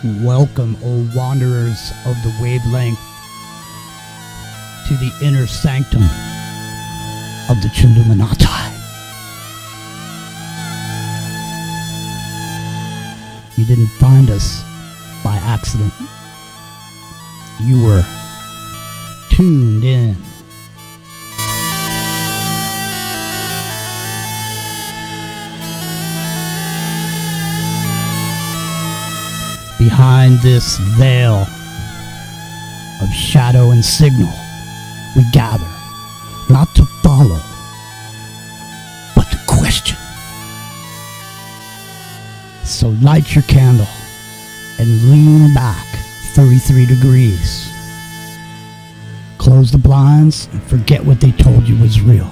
Welcome, O wanderers of the wavelength, to the inner sanctum of the Chilluminati. You didn't find us by accident. You were tuned in. Behind this veil of shadow and signal, we gather, not to follow, but to question. So light your candle and lean back 33 degrees. Close the blinds and forget what they told you was real.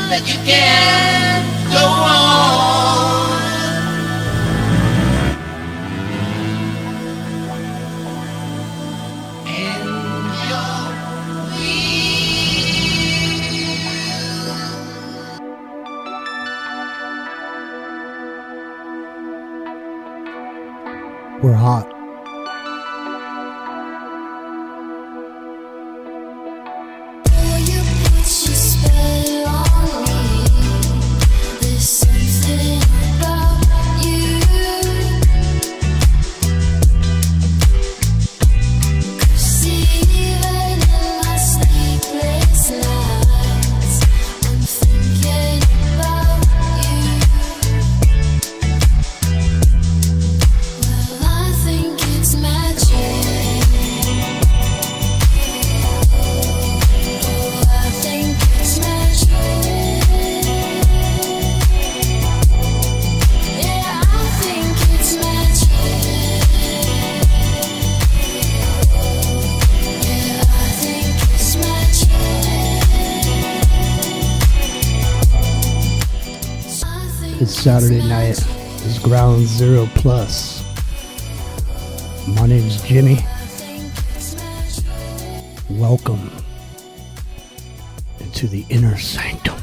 That you can't go on. And We're hot. It's Saturday night. It's Ground Zero Plus. My name's Jimmy. Welcome into the inner sanctum.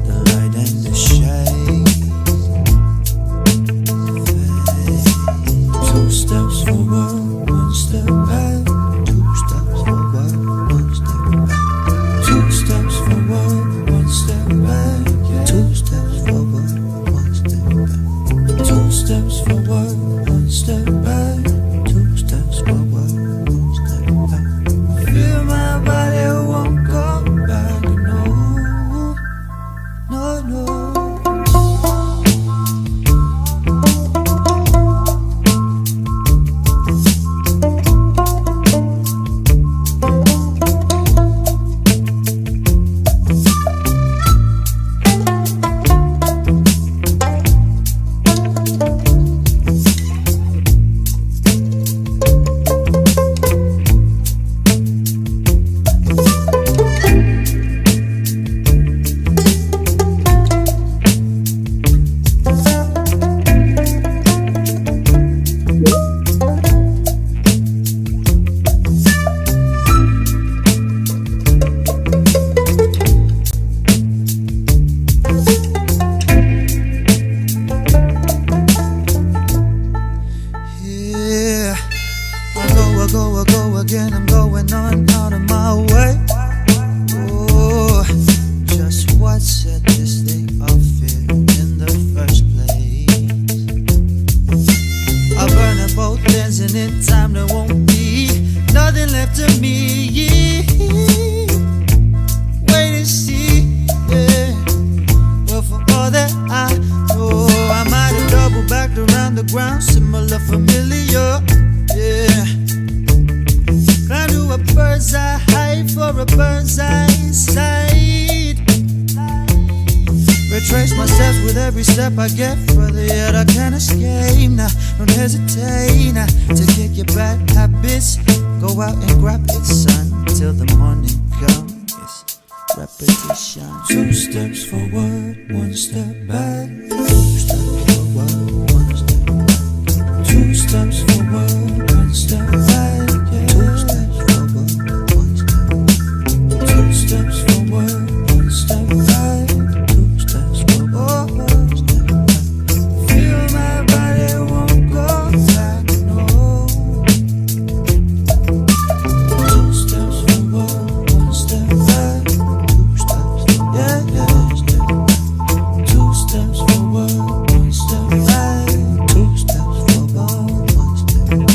The light and the shade. steps with every step I get further, yet I can't escape now. Don't hesitate now to kick your bad habits. Go out and grab it, son, till the morning comes. It's repetition. 2 steps forward, 1 step back. 2 steps forward, 1 step back. 2 steps forward, 1 step back. Yeah. 2 steps forward, 1 step back. 2 steps forward, 1 step back. 2 steps forward, 1 step back. Feel my body won't go back, no. 2 steps forward, 1 step back. 2 steps, yeah, yeah. 2 steps forward, 1 step back. 2 steps forward, 1 step back.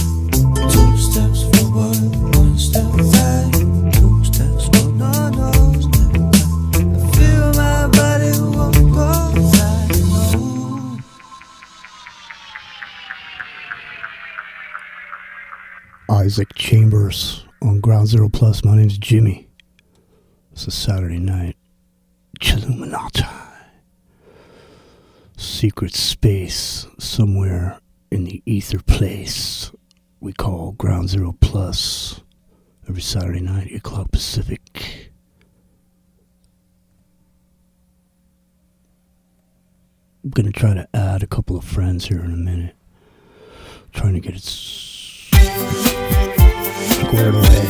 2 steps forward, 1 step back. 2 steps forward, no, step back. I feel my body won't go back, no. Isaac Chambers on Ground Zero Plus. My name's Jimmy. It's a Saturday night. Chilluminati. Secret space somewhere in the ether place we call Ground Zero Plus. Every Saturday night, 8 o'clock Pacific. I'm going to try to add a couple of friends here in a minute. Trying to get it squared away.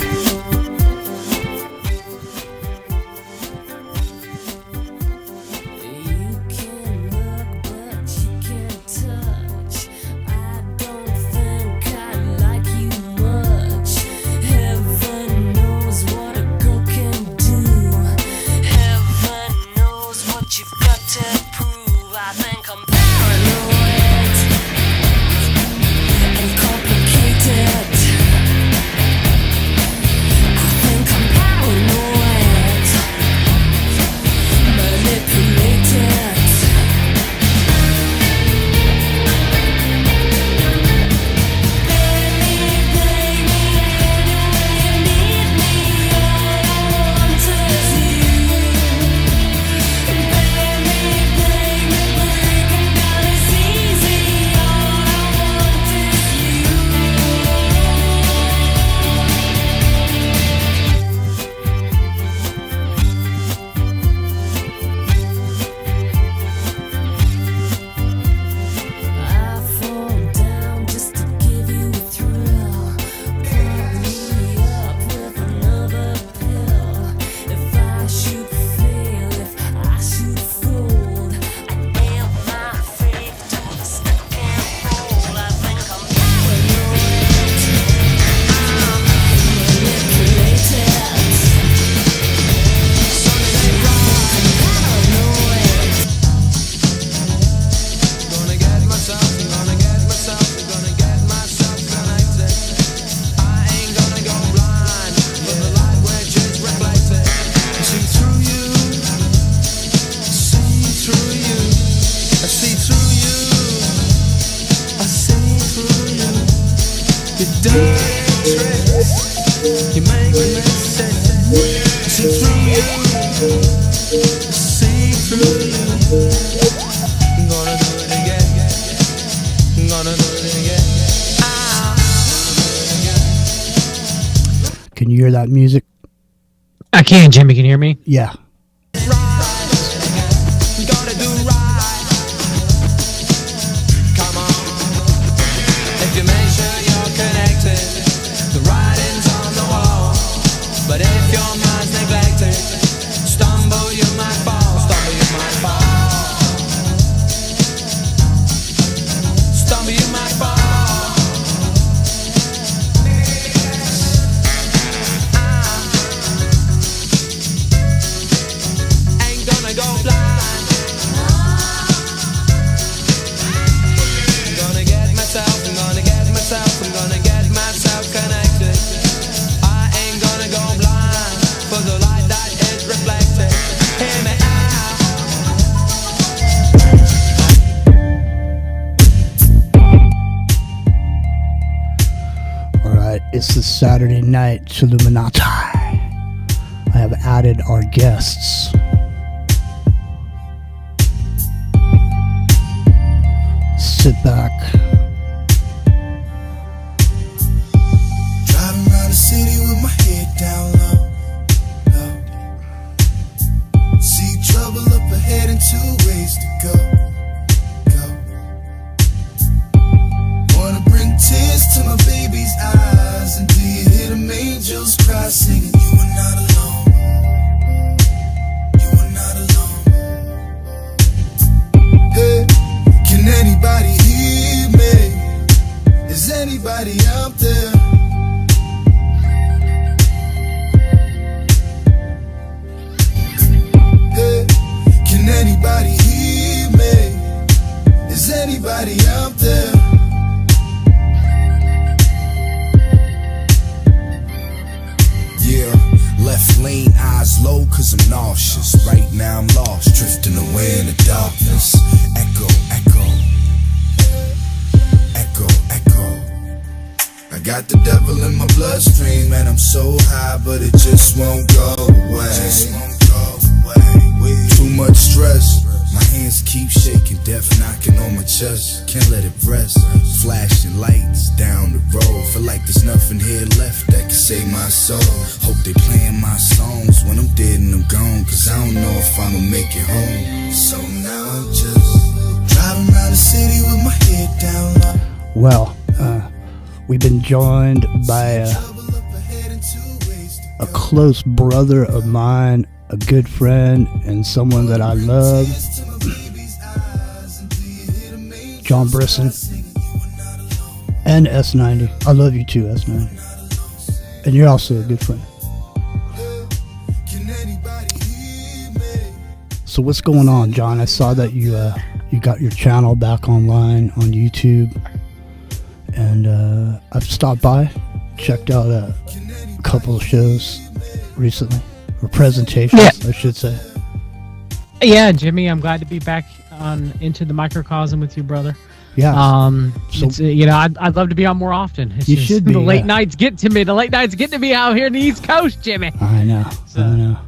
Can you hear that music? I can, Jimmy. Can you hear me? Yeah. It's the Saturday night Chilluminati. I have added our guests. sit back. Driving around the city with my head down low, low. See trouble up ahead and 2 ways to go, go. Wanna bring tears to my baby's eyes, and do you hear them angels cry, singing, you are not alone, you are not alone. Hey, can anybody hear me? Is anybody out there? Hey, can anybody hear me? Is anybody out there? Yeah, left lane, eyes low, cause I'm nauseous. Right now I'm lost, drifting away in the darkness. Echo, echo, echo, echo. I got the devil in my bloodstream, and I'm so high, but it just won't go away. Too much stress, my hands keep shaking, death knocking on my chest. Can't let it rest, flashing lights down the road. Feel like there's nothing here left that can save my soul. Hope they playing my songs when I'm dead and I'm gone, cause I don't know if I'ma make it home. So now I'm just driving around the city with my head down low. Well, we've been joined by a close brother of mine, a good friend, and someone that I love, John Brisson, and S90. I love you too, S90. And you're also a good friend. So what's going on, John? I saw that you got your channel back online on YouTube, and I've stopped by, checked out a couple of shows recently, or presentations, I should say. Yeah, Jimmy, I'm glad to be back on Into the Microcosm with you, brother. Yeah. So, it's, I'd love to be on more often. It's you just, should be. The late nights get to me. The late nights get to me out here in the East Coast, Jimmy. I know. So, I know.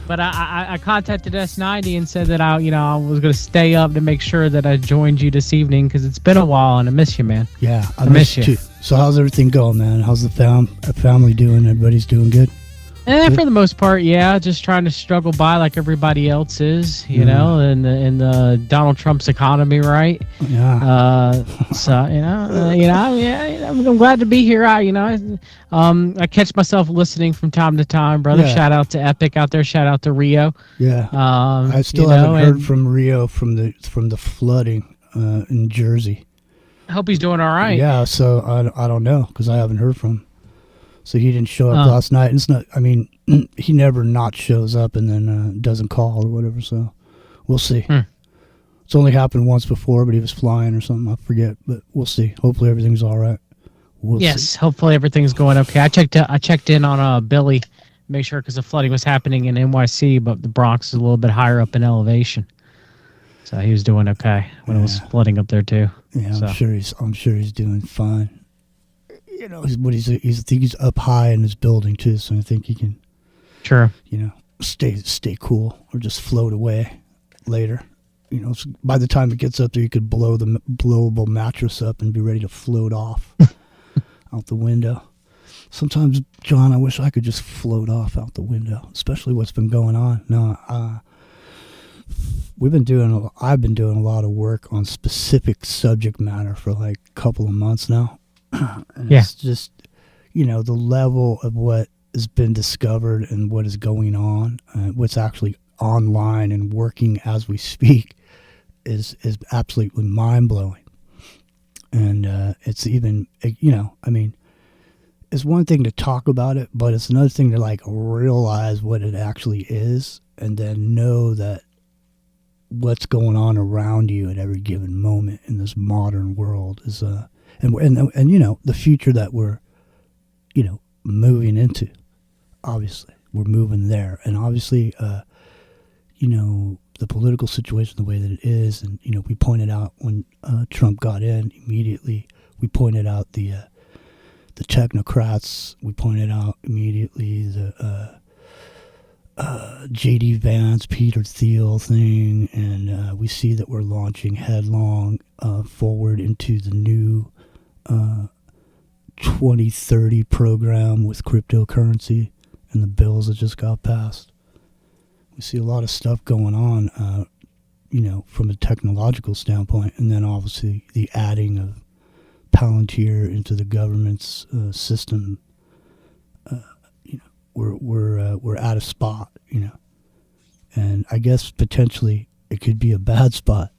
But I contacted S90 and said that I was going to stay up to make sure that I joined you this evening, because it's been a while and I miss you, man. Yeah, I miss you too. So how's everything going, man? How's the family doing? Everybody's doing good? For the most part, yeah. Just trying to struggle by like everybody else is, you know, in the Donald Trump's economy, right? Yeah. I'm glad to be here. I catch myself listening from time to time, brother. Yeah. Shout out to Epic out there. Shout out to Rio. Yeah. I still haven't heard from Rio from the flooding in Jersey. I hope he's doing all right. Yeah. So I don't know, because I haven't heard from him. So he didn't show up last night. And it's not. I mean, he never not shows up and then doesn't call or whatever. So we'll see. It's only happened once before, but he was flying or something. I forget, but we'll see. Hopefully everything's all right. We'll see. Hopefully everything's going okay. I checked in on Billy, make sure, because the flooding was happening in NYC, but the Bronx is a little bit higher up in elevation. So he was doing okay when it was flooding up there too. Yeah, I'm sure he's doing fine. You know, he's up high in his building too, so I think he can, stay cool or just float away later. You know, so by the time it gets up there, you could blow the blowable mattress up and be ready to float off out the window. Sometimes, John, I wish I could just float off out the window, especially what's been going on. No, I've been doing a lot of work on specific subject matter for like a couple of months now. And it's just, the level of what has been discovered and what is going on, what's actually online and working as we speak is absolutely mind-blowing. And it's even, it's one thing to talk about it, but it's another thing to like realize what it actually is, and then know that what's going on around you at every given moment in this modern world is and the future that we're moving into. Obviously we're moving there, and obviously the political situation the way that it is, and we pointed out when Trump got in, immediately we pointed out the technocrats, we pointed out immediately the JD Vance, Peter Thiel thing, and we see that we're launching headlong forward into the new 2030 program with cryptocurrency and the bills that just got passed. We see a lot of stuff going on, from a technological standpoint, and then obviously the adding of Palantir into the government's system. We're at a spot, and I guess potentially it could be a bad spot,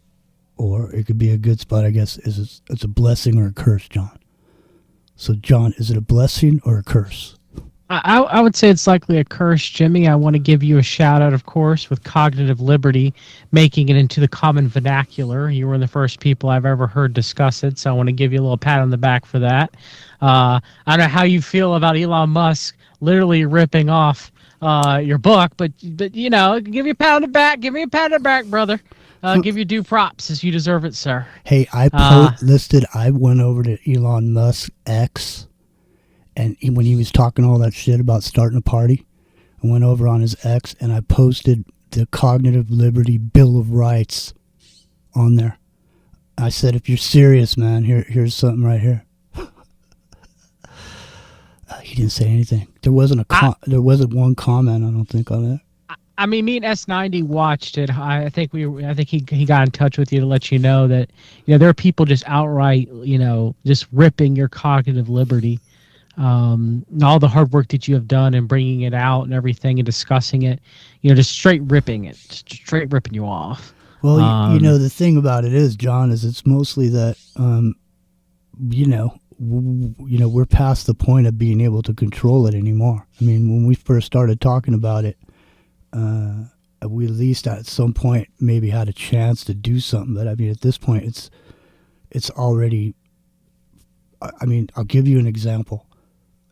or it could be a good spot. I guess it's a blessing or a curse, John. So, John, is it a blessing or a curse? I would say it's likely a curse, Jimmy. I want to give you a shout out, of course, with cognitive liberty, making it into the common vernacular. You were the first people I've ever heard discuss it, so I want to give you a little pat on the back for that. I don't know how you feel about Elon Musk literally ripping off your book, but give you a pat on the back. Give me a pat on the back, brother. Give you due props as you deserve it, sir. Hey, I went over to Elon Musk X. And when he was talking all that shit about starting a party, I went over on his X and I posted the Cognitive Liberty Bill of Rights on there. I said, if you're serious, man, here's something right here. He didn't say anything. There wasn't one comment, I don't think, on that. I mean, me and S90 watched it. I think he got in touch with you to let you know that there are people just outright just ripping your cognitive liberty. All the hard work that you have done and bringing it out and everything and discussing it, just straight ripping you off. Well, the thing about it is, John, is it's mostly that, we're past the point of being able to control it anymore. I mean, when we first started talking about it, we at least at some point maybe had a chance to do something. But I mean, at this point, it's already. I mean, I'll give you an example.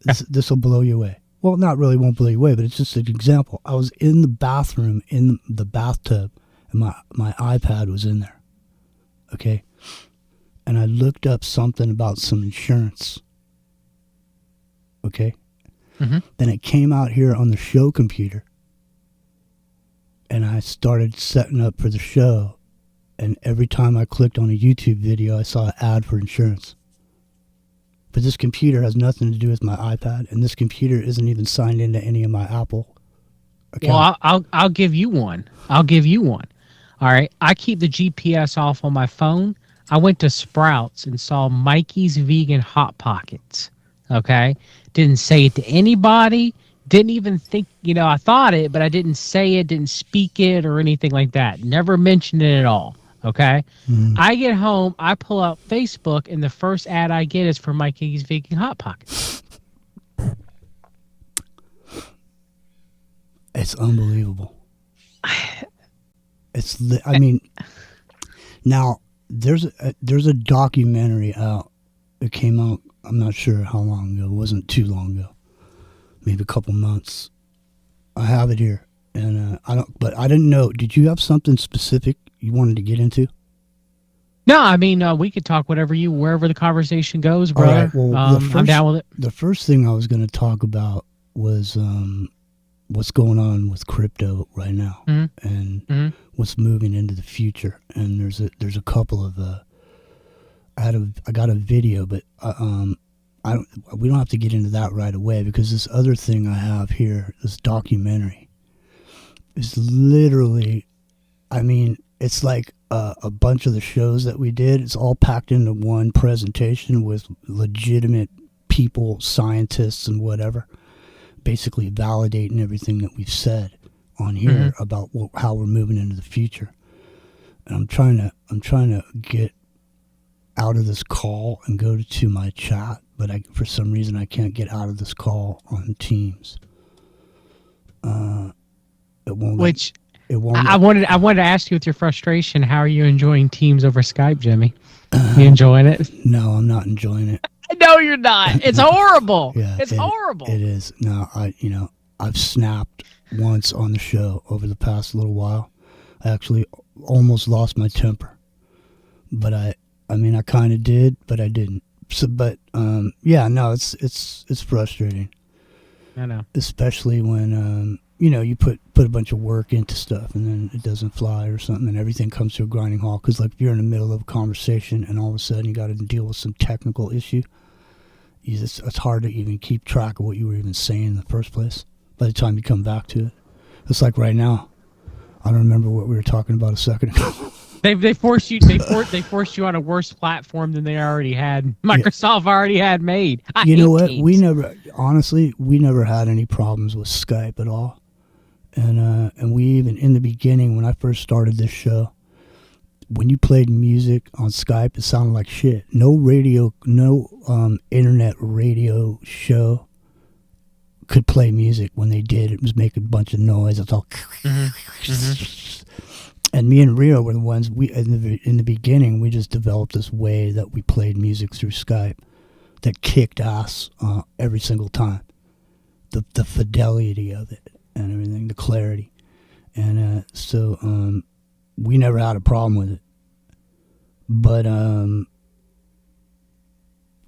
This will blow you away. Well, not really won't blow you away, but it's just an example. I was in the bathroom, in the bathtub, and my iPad was in there. Okay? And I looked up something about some insurance. Okay? Mm-hmm. Then it came out here on the show computer. And I started setting up for the show. And every time I clicked on a YouTube video, I saw an ad for insurance. But this computer has nothing to do with my iPad, and this computer isn't even signed into any of my Apple accounts. Well, I'll give you one. All right. I keep the GPS off on my phone. I went to Sprouts and saw Mikey's Vegan Hot Pockets. Okay. Didn't say it to anybody. Didn't even think, I thought it, but I didn't say it, didn't speak it or anything like that. Never mentioned it at all. Okay. Mm. I get home, I pull out Facebook, and the first ad I get is for Mikey's Vegan Hot Pockets. It's unbelievable. I mean, now there's a documentary out. It came out, I'm not sure how long ago. It wasn't too long ago. Maybe a couple months. I have it here. And but I didn't know. Did you have something specific you wanted to get into? No, I mean, we could talk wherever the conversation goes, brother. All right, well, I'm down with it. The first thing I was going to talk about was what's going on with crypto right now, Mm-hmm. and what's moving into the future. And there's a couple of I got a video, but we don't have to get into that right away, because this other thing I have here, this documentary, is literally, I mean, it's like a bunch of the shows that we did. It's all packed into one presentation with legitimate people, scientists and whatever, basically validating everything that we've said on here about how we're moving into the future. And I'm trying to get out of this call and go to my chat, but for some reason I can't get out of this call on Teams. It won't. I wanted to ask you, with your frustration, how are you enjoying Teams over Skype, Jimmy? You enjoying it? No, I'm not enjoying it. No, you're not. It's horrible. Yeah, it's horrible. It is. No, I've snapped once on the show over the past little while. I actually almost lost my temper, but I kind of did, but I didn't. So, but yeah, no, it's frustrating. I know. Especially when you put a bunch of work into stuff and then it doesn't fly or something, and everything comes to a grinding halt. Because like if you're in the middle of a conversation and all of a sudden you got to deal with some technical issue, it's hard to even keep track of what you were even saying in the first place by the time you come back to it. It's like right now, I don't remember what we were talking about a second ago. They forced you on a worse platform than they already had. Microsoft already had made. You know what? Teams. We never had any problems with Skype at all. And we even, in the beginning, when I first started this show, when you played music on Skype, it sounded like shit. No internet radio show could play music. When they did, it was making a bunch of noise. It's all... And me and Rio were the ones, in the beginning, we just developed this way that we played music through Skype that kicked ass every single time. The fidelity of it and everything, the clarity. And so we never had a problem with it. But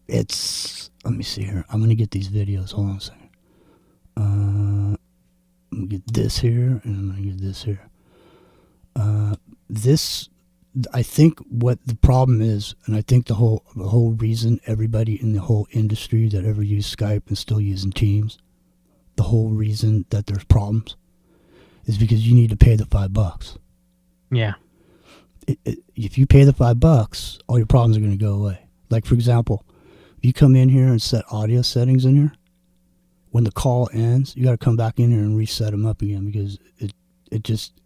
it's, let me see here. I'm going to get these videos. Hold on a second. I'm going to get this here, and I'm going to get this here. This, I think what the problem is, and I think the whole reason everybody in the whole industry that ever used Skype and still using Teams, the whole reason that there's problems is because you need to pay the $5. Yeah. If you pay the $5, all your problems are going to go away. Like, for example, if you come in here and set audio settings in here, when the call ends, you got to come back in here and reset them up again because it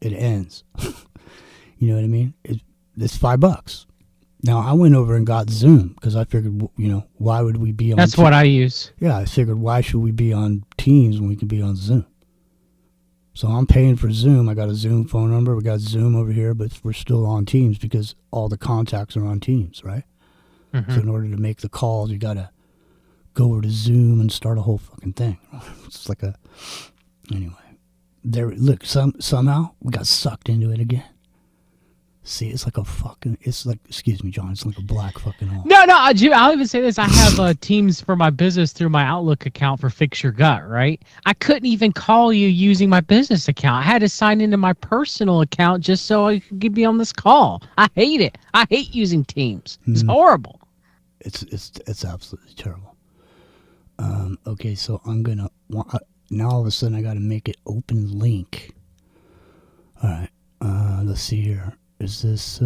ends. You know what I mean? It's $5. Now, I went over and got Zoom because I figured, why would we be on... That's what I use. Yeah, I figured, why should we be on Teams when we can be on Zoom? So I'm paying for Zoom. I got a Zoom phone number. We got Zoom over here, but we're still on Teams because all the contacts are on Teams, right? Mm-hmm. So in order to make the calls, you got to go over to Zoom and start a whole fucking thing. It's like anyway. There, look, somehow we got sucked into it again. See, it's like excuse me, John, it's like a black fucking hole. No, I'll even say this. I have Teams for my business through my Outlook account for Fix Your Gut, right? I couldn't even call you using my business account. I had to sign into my personal account just so I could be on this call. I hate it. I hate using Teams. It's horrible. It's absolutely terrible. Okay, so I'm going to... Now all of a sudden I got to make it open link. All right. Let's see here. Is this,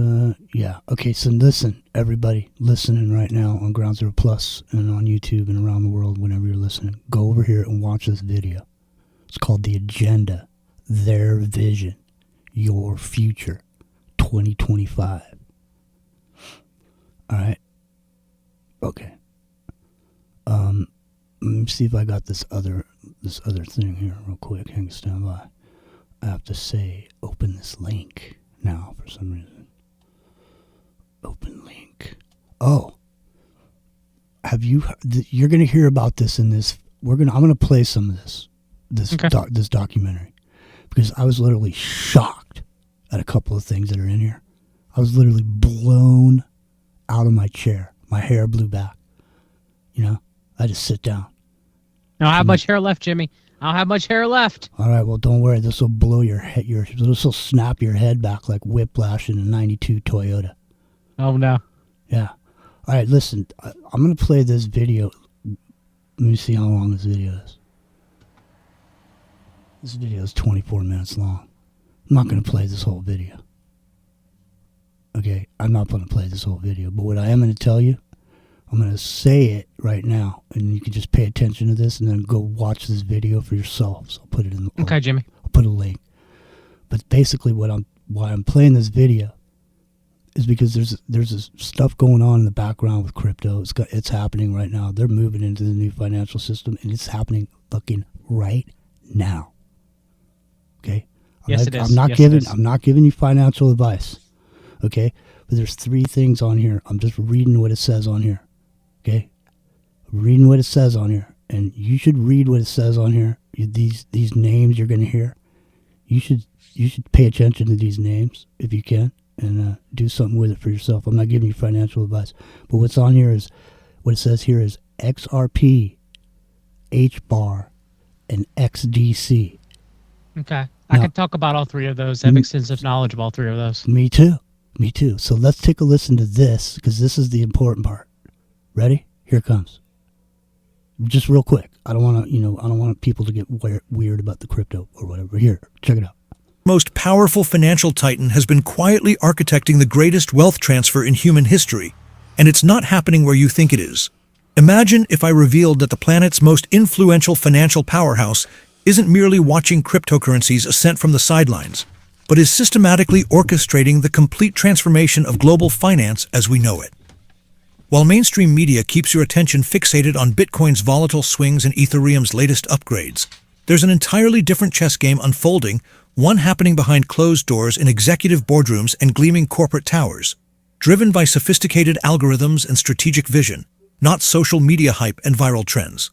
yeah. Okay, so listen, everybody listening right now on Ground Zero Plus and on YouTube and around the world whenever you're listening, go over here and watch this video. It's called The Agenda, Their Vision, Your Future, 2025. All right? Okay. Let me see if I got this other thing here real quick. Hang stand by. I have to say, open this link now for some reason. Open link. Oh, you're gonna hear about this in this. I'm gonna play some of this documentary because I was literally shocked at a couple of things that are in here. I was literally blown out of my chair. My hair blew back. I just sit down. I don't have much hair left, Jimmy. I don't have much hair left. All right, well, don't worry. This will blow your head. This will snap your head back like whiplash in a '92 Toyota. Oh no. Yeah. All right, listen. I'm gonna play this video. Let me see how long this video is. This video is 24 minutes long. I'm not gonna play this whole video. Okay, I'm not gonna play this whole video. But what I am gonna tell you, I'm going to say it right now, and you can just pay attention to this and then go watch this video for yourselves. I'll put it in the... Okay, Jimmy. I'll put a link. But basically why I'm playing this video is because there's this stuff going on in the background with crypto. It's happening right now. They're moving into the new financial system, and it's happening fucking right now. Okay? It is. I'm not giving you financial advice. Okay? But there's 3 things on here. I'm just reading what it says on here. Okay, reading what it says on here, and you should read what it says on here. These names you're going to hear, you should pay attention to these names if you can, and do something with it for yourself. I'm not giving you financial advice, but what's on here is what it says here is XRP, HBAR, and XDC. Okay. I No. could talk about all three of those. I have extensive knowledge of all three of those. Me too. Me too. So let's take a listen to this because this is the important part. Ready? Here it comes. Just real quick. I don't want to, I don't want people to get weird about the crypto or whatever. Here, check it out. Most powerful financial titan has been quietly architecting the greatest wealth transfer in human history, and it's not happening where you think it is. Imagine if I revealed that the planet's most influential financial powerhouse isn't merely watching cryptocurrency's ascent from the sidelines, but is systematically orchestrating the complete transformation of global finance as we know it. While mainstream media keeps your attention fixated on Bitcoin's volatile swings and Ethereum's latest upgrades, there's an entirely different chess game unfolding, one happening behind closed doors in executive boardrooms and gleaming corporate towers, driven by sophisticated algorithms and strategic vision, not social media hype and viral trends.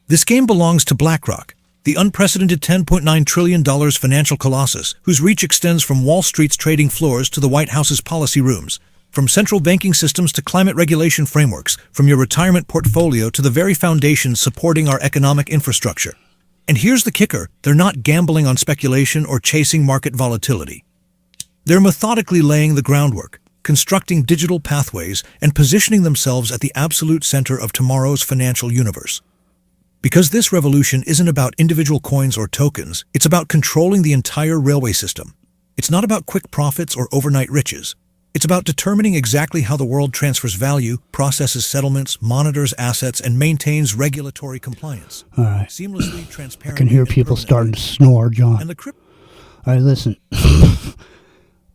This game belongs to BlackRock, the unprecedented $10.9 trillion financial colossus whose reach extends from Wall Street's trading floors to the White House's policy rooms, from central banking systems to climate regulation frameworks, from your retirement portfolio to the very foundations supporting our economic infrastructure. And here's the kicker, they're not gambling on speculation or chasing market volatility. They're methodically laying the groundwork, constructing digital pathways, and positioning themselves at the absolute center of tomorrow's financial universe. Because this revolution isn't about individual coins or tokens, it's about controlling the entire railway system. It's not about quick profits or overnight riches. It's about determining exactly how the world transfers value, processes settlements, monitors assets, and maintains regulatory compliance. All right. Seamlessly, I transparently, can hear and people permanently. starting to snore, John. And the crypto All right, listen.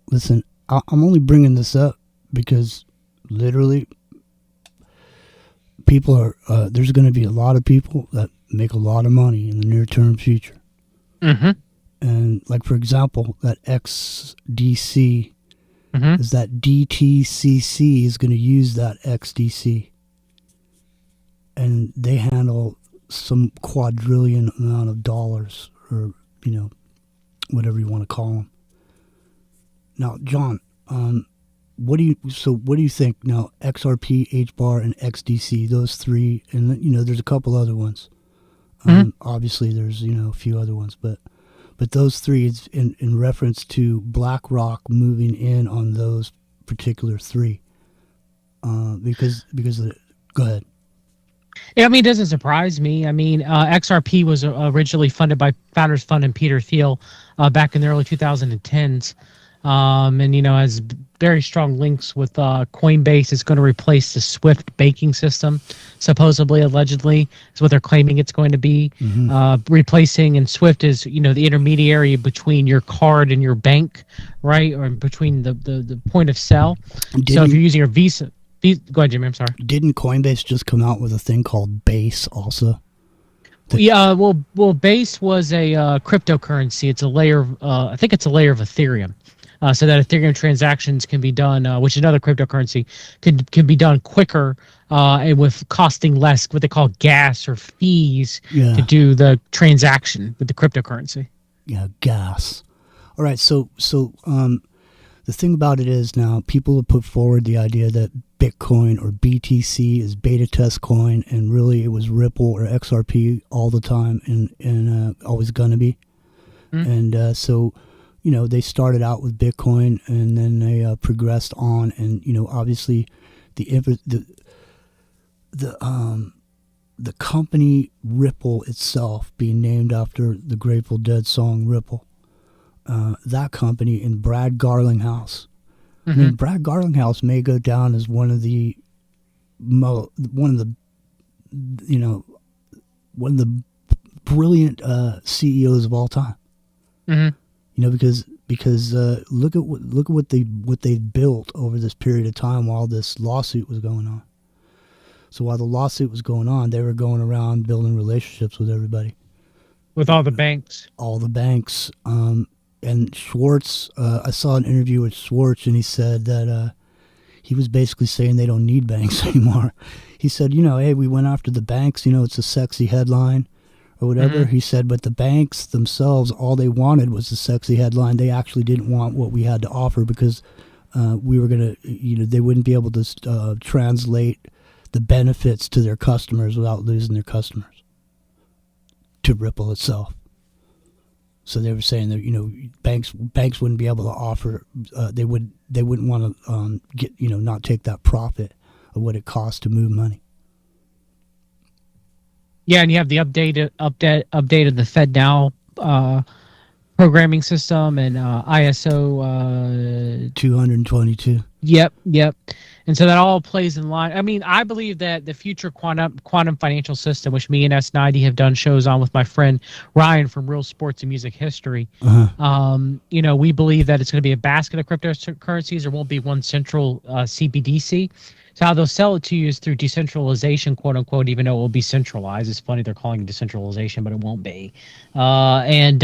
Listen, I'm only bringing this up because literally people are, there's going to be a lot of people that make a lot of money in the near-term future. Mm-hmm. And like, for example, that XDC is that DTCC is going to use that XDC. And they handle some quadrillion amount of dollars or, whatever you want to call them. Now, John, what do you think now? XRP, HBAR, and XDC, those three, and there's a couple other ones. Obviously, there's a few other ones, but those three is in reference to BlackRock moving in on those particular three. Because go ahead. Yeah, I mean, it doesn't surprise me. I mean, XRP was originally funded by Founders Fund and Peter Thiel back in the early 2010s. And, has very strong links with Coinbase. It's going to replace the Swift banking system, supposedly, allegedly, is what they're claiming it's going to be. Replacing, and Swift is, the intermediary between your card and your bank, right? Or between the point of sale. So if you're using your Visa, go ahead, Jimmy, I'm sorry. Didn't Coinbase just come out with a thing called Base also? Yeah, well, Base was a cryptocurrency. It's a layer of, I think it's a layer of Ethereum. So that Ethereum transactions can be done, which is another cryptocurrency, can be done quicker and with costing less, what they call gas or fees to do the transaction with the cryptocurrency. Yeah, gas. All right, so the thing about it is now people have put forward the idea that Bitcoin or BTC is beta test coin, and really it was Ripple or XRP all the time and always gonna be. And so, they started out with Bitcoin and then they progressed on, and obviously the company Ripple itself being named after the Grateful Dead song Ripple. That company in Brad Garlinghouse. I mean, Brad Garlinghouse may go down as one of the brilliant CEOs of all time. Because look at what they've built over this period of time while this lawsuit was going on. So while the lawsuit was going on, they were going around building relationships with everybody, With all the banks. all the banks. And Schwartz, I saw an interview with Schwartz, and he said that he was basically saying they don't need banks anymore. He said, hey, we went after the banks. It's a sexy headline or whatever. He said, but the banks themselves, all they wanted was a sexy headline. They actually didn't want what we had to offer because we were going to, they wouldn't be able to translate the benefits to their customers without losing their customers to Ripple itself. So they were saying that banks wouldn't be able to offer. They wouldn't want to get not take that profit of what it costs to move money. Yeah, and you have the update of the FedNow programming system and ISO 222. Yep. And so that all plays in line. I mean, I believe that the future quantum financial system, which me and S90 have done shows on with my friend Ryan from Real Sports and Music History, we believe that it's going to be a basket of cryptocurrencies. There won't be one central CBDC. So how they'll sell it to you is through decentralization, quote unquote, even though it will be centralized. It's funny they're calling it decentralization, but it won't be. They'll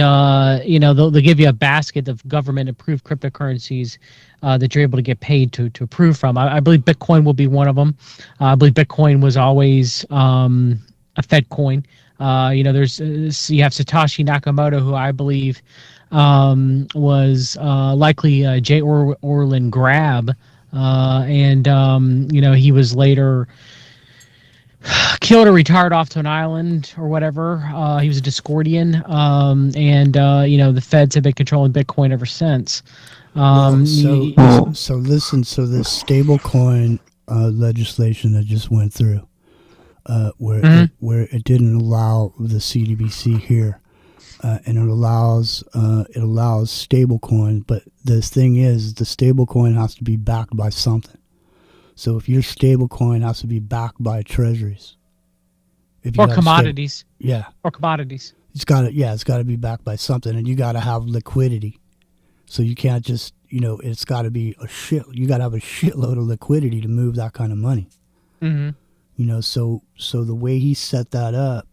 give you a basket of government-approved cryptocurrencies that you're able to get paid to approve from. I believe Bitcoin will be one of them. I believe Bitcoin was always a Fed coin. You have Satoshi Nakamoto, who I believe was likely J. Orlin Grab. He was later killed or retired off to an island or whatever. He was a Discordian. The feds have been controlling Bitcoin ever since. So listen. So this stablecoin legislation that just went through, where it didn't allow the CBDC here. And it allows stablecoin, but the thing is, the stablecoin has to be backed by something. So if your stablecoin has to be backed by treasuries, or commodities, or commodities, it's got to be backed by something, and you got to have liquidity. So you can't just it's got to be you got to have a shitload of liquidity to move that kind of money. Mm-hmm. So the way he set that up.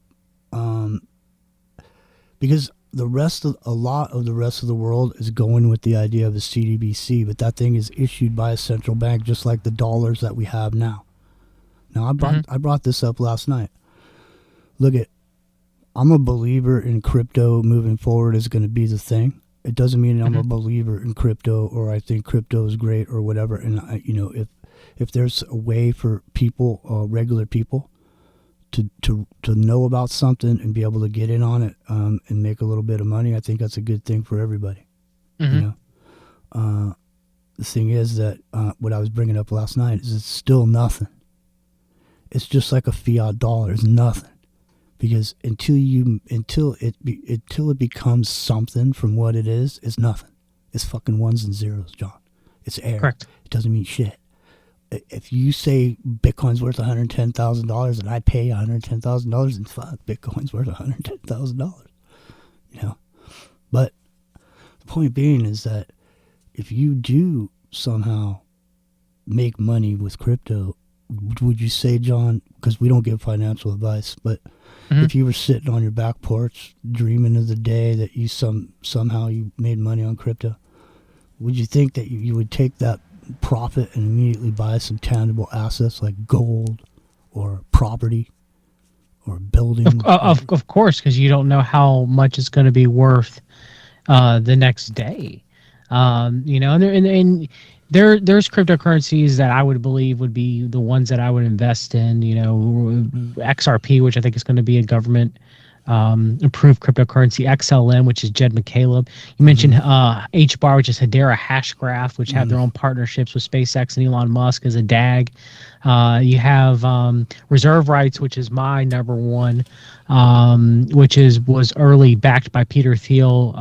Because a lot of the rest of the world is going with the idea of a CBDC, but that thing is issued by a central bank, just like the dollars that we have now. Now, I brought this up last night. Look I'm a believer in crypto moving forward is going to be the thing. It doesn't mean I'm a believer in crypto or I think crypto is great or whatever. And if there's a way for people, regular people, to know about something and be able to get in on it and make a little bit of money, I think that's a good thing for everybody. The thing is that what I was bringing up last night is it's still nothing. It's just like a fiat dollar. It's nothing, because until it becomes something from what it is, it's nothing. It's fucking ones and zeros, John. It's air. Correct. It doesn't mean shit. If you say Bitcoin's worth $110,000 and I pay $110,000, then fuck, Bitcoin's worth $110,000. But the point being is that if you do somehow make money with crypto, would you say, John, because we don't give financial advice, but if you were sitting on your back porch dreaming of the day that you somehow you made money on crypto, would you think that you would take that profit and immediately buy some tangible assets like gold or property or building? Of course, because you don't know how much it's going to be worth the next day. And there's cryptocurrencies that I would believe would be the ones that I would invest in. XRP, which I think is going to be a government approved cryptocurrency, XLM, which is Jed McCaleb. You mentioned HBAR, which is Hedera Hashgraph, which have their own partnerships with SpaceX and Elon Musk as a DAG. You have Reserve Rights, which is my number one, which was early backed by Peter Thiel.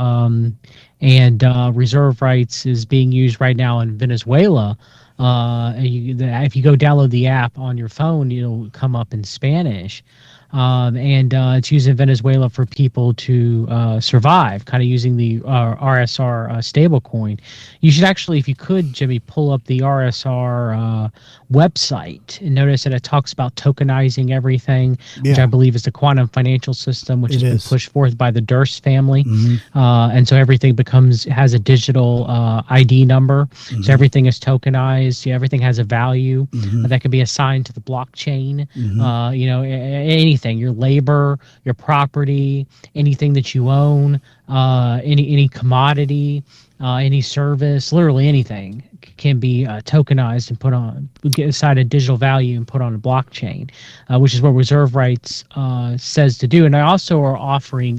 And Reserve Rights is being used right now in Venezuela. If you go download the app on your phone, it'll come up in Spanish. It's used in Venezuela for people to survive, kind of using the RSR stablecoin. You should actually, if you could, Jimmy, pull up the RSR website and notice that it talks about tokenizing everything, which I believe is the quantum financial system, which has been pushed forth by the Durst family. And so everything has a digital ID number. So everything is tokenized. Everything has a value that can be assigned to the blockchain. Anything anything, your labor, your property, anything that you own, any commodity, any service, literally anything can be tokenized and put on, get aside a digital value and put on a blockchain, which is what reserve rights says to do. And I also are offering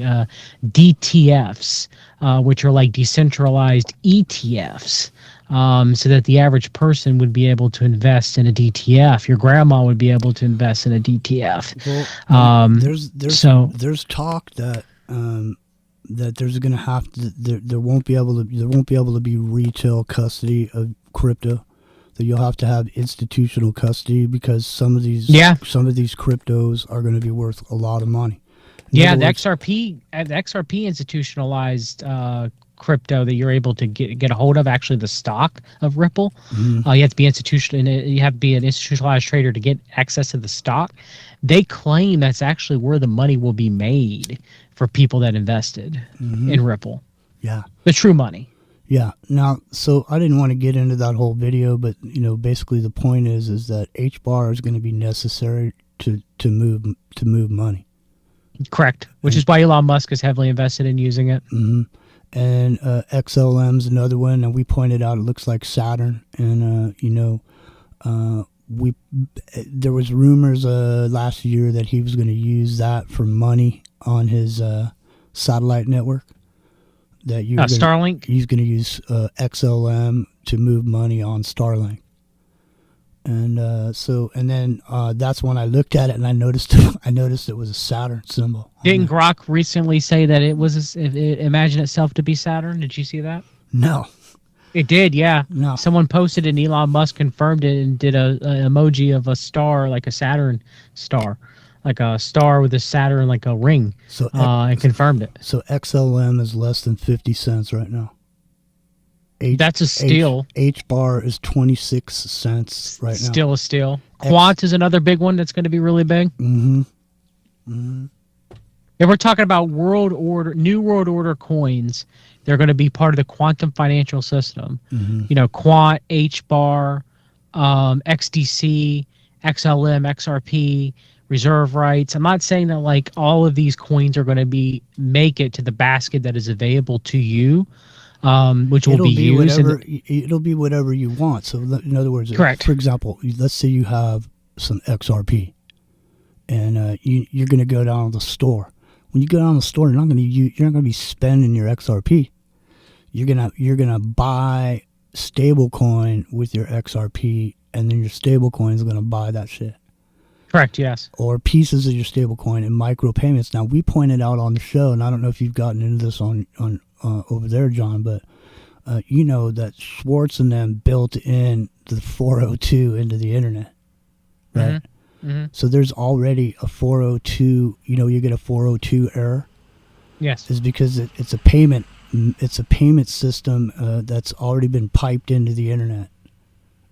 DTFs, which are like decentralized ETFs. So that the average person would be able to invest in a DTF. Your grandma would be able to invest in a DTF. Well, there's talk that that there's going to have to there won't be able to be retail custody of crypto. That you'll have to have institutional custody because some of these cryptos are going to be worth a lot of money. The XRP institutionalized crypto that you're able to get a hold of, actually the stock of Ripple. You have to be you have to be an institutionalized trader to get access to the stock. They claim that's actually where the money will be made for people that invested in Ripple. Yeah. The true money. Yeah. Now, so I didn't want to get into that whole video, but basically the point is that HBAR is going to be necessary to move money. Correct. Which is why Elon Musk is heavily invested in using it. And XLM's another one, and we pointed out it looks like Saturn. And there was rumors last year that he was going to use that for money on his satellite network. That Starlink. He's going to use XLM to move money on Starlink. And then that's when I looked at it and I noticed it was a Saturn symbol. Didn't Grok recently say that it was imagine itself to be Saturn? Did you see that? No. It did, yeah. No. Someone posted it and Elon Musk confirmed it and did a emoji of a star, like a Saturn star, like a star with a Saturn, like a ring. So and confirmed it. So XLM is less than 50 cents right now. That's a steal. HBAR is 26 cents right now. Still a steal. Quant is another big one that's going to be really big. If we're talking about new world order coins, they're going to be part of the quantum financial system. Quant, HBAR, XDC, XLM, XRP, reserve rights. I'm not saying that like all of these coins are going to make it to the basket that is available to you. Which will be used. It'll be whatever you want. So, in other words, correct. For example, let's say you have some XRP, and you're going to go down to the store. When you go down to the store, you're not going to be spending your XRP. You're gonna buy stablecoin with your XRP, and then your stablecoin is going to buy that shit. Correct. Yes. Or pieces of your stablecoin in micro payments. Now, we pointed out on the show, and I don't know if you've gotten into this on over there, John, but that Schwartz and them built in the 402 into the internet, right? So there's already a 402. You get a 402 error. Yes, is because it's a payment. It's a payment system that's already been piped into the internet.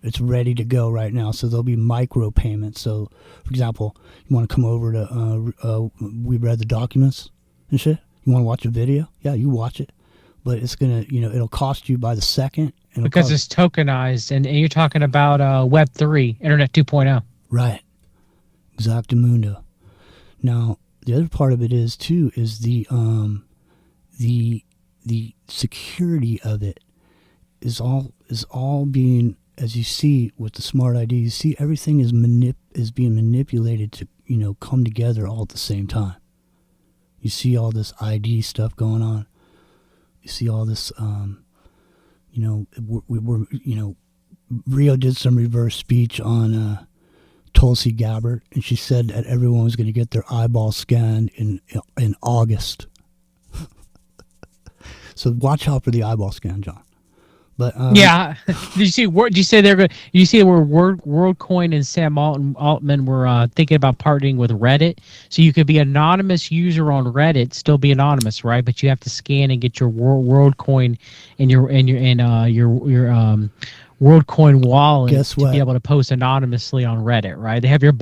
It's ready to go right now. So there'll be micro payments. So, for example, you want to come over to we read the documents and shit. You want to watch a video? Yeah, you watch it. But it's going to, it'll cost you by the second. Because it's tokenized. And you're talking about Web3, Internet 2.0. Right. Exactamundo. Now, the other part of it is, too, is the security of it is all being, as you see with the smart ID, you see everything is being manipulated to, come together all at the same time. You see all this ID stuff going on. You see all this, Rio did some reverse speech on Tulsi Gabbard, and she said that everyone was going to get their eyeball scanned in August. So watch out for the eyeball scan, John. But yeah, did you see? Did you say they're going? You see where WorldCoin and Sam Altman were thinking about partnering with Reddit, so you could be an anonymous user on Reddit, still be anonymous, right? But you have to scan and get your WorldCoin and your WorldCoin wallet to be able to post anonymously on Reddit, right? They have your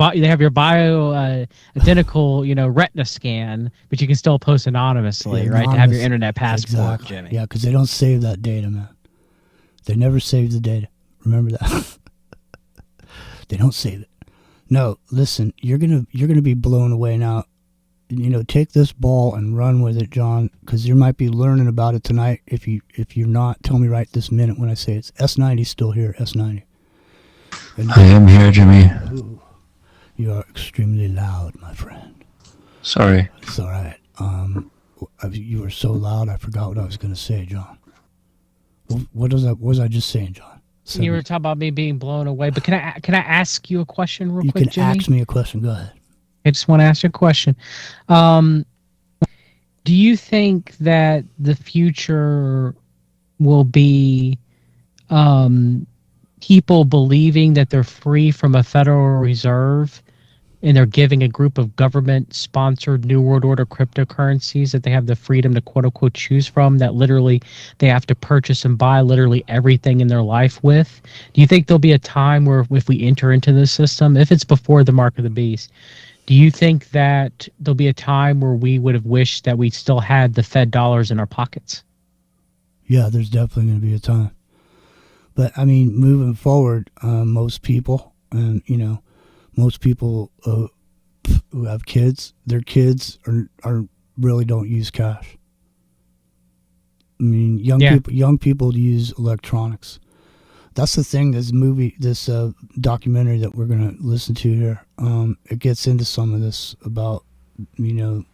bio identical, retina scan, but you can still post anonymously, right? To have your internet passport, exactly. Jimmy. Yeah, because they don't save that data, man. They never save the data. Remember that. They don't save it. No, listen, you're gonna be blown away now. Take this ball and run with it, John, because you might be learning about it tonight. If you're not, tell me right this minute when I say it's S90 still here. S90. I am here, Jimmy. Ooh, you are extremely loud, my friend. Sorry. It's all right. You were so loud, I forgot what I was gonna say, John. What was I just saying, John? You were talking about me being blown away, but can I ask you a question real quick, You can Jimmy? ask me a question. Go ahead. I just want to ask you a question. Do you think that the future will be people believing that they're free from a Federal Reserve and they're giving a group of government-sponsored New World Order cryptocurrencies that they have the freedom to quote-unquote choose from, that literally they have to purchase and buy literally everything in their life with? Do you think there'll be a time where if we enter into this system, if it's before the mark of the beast, do you think that there'll be a time where we would have wished that we still had the Fed dollars in our pockets? Yeah, there's definitely going to be a time. But, I mean, moving forward, most people, most people who have kids, their kids are really don't use cash. I mean, young people use electronics. That's the thing. This documentary that we're gonna listen to here, it gets into some of this about the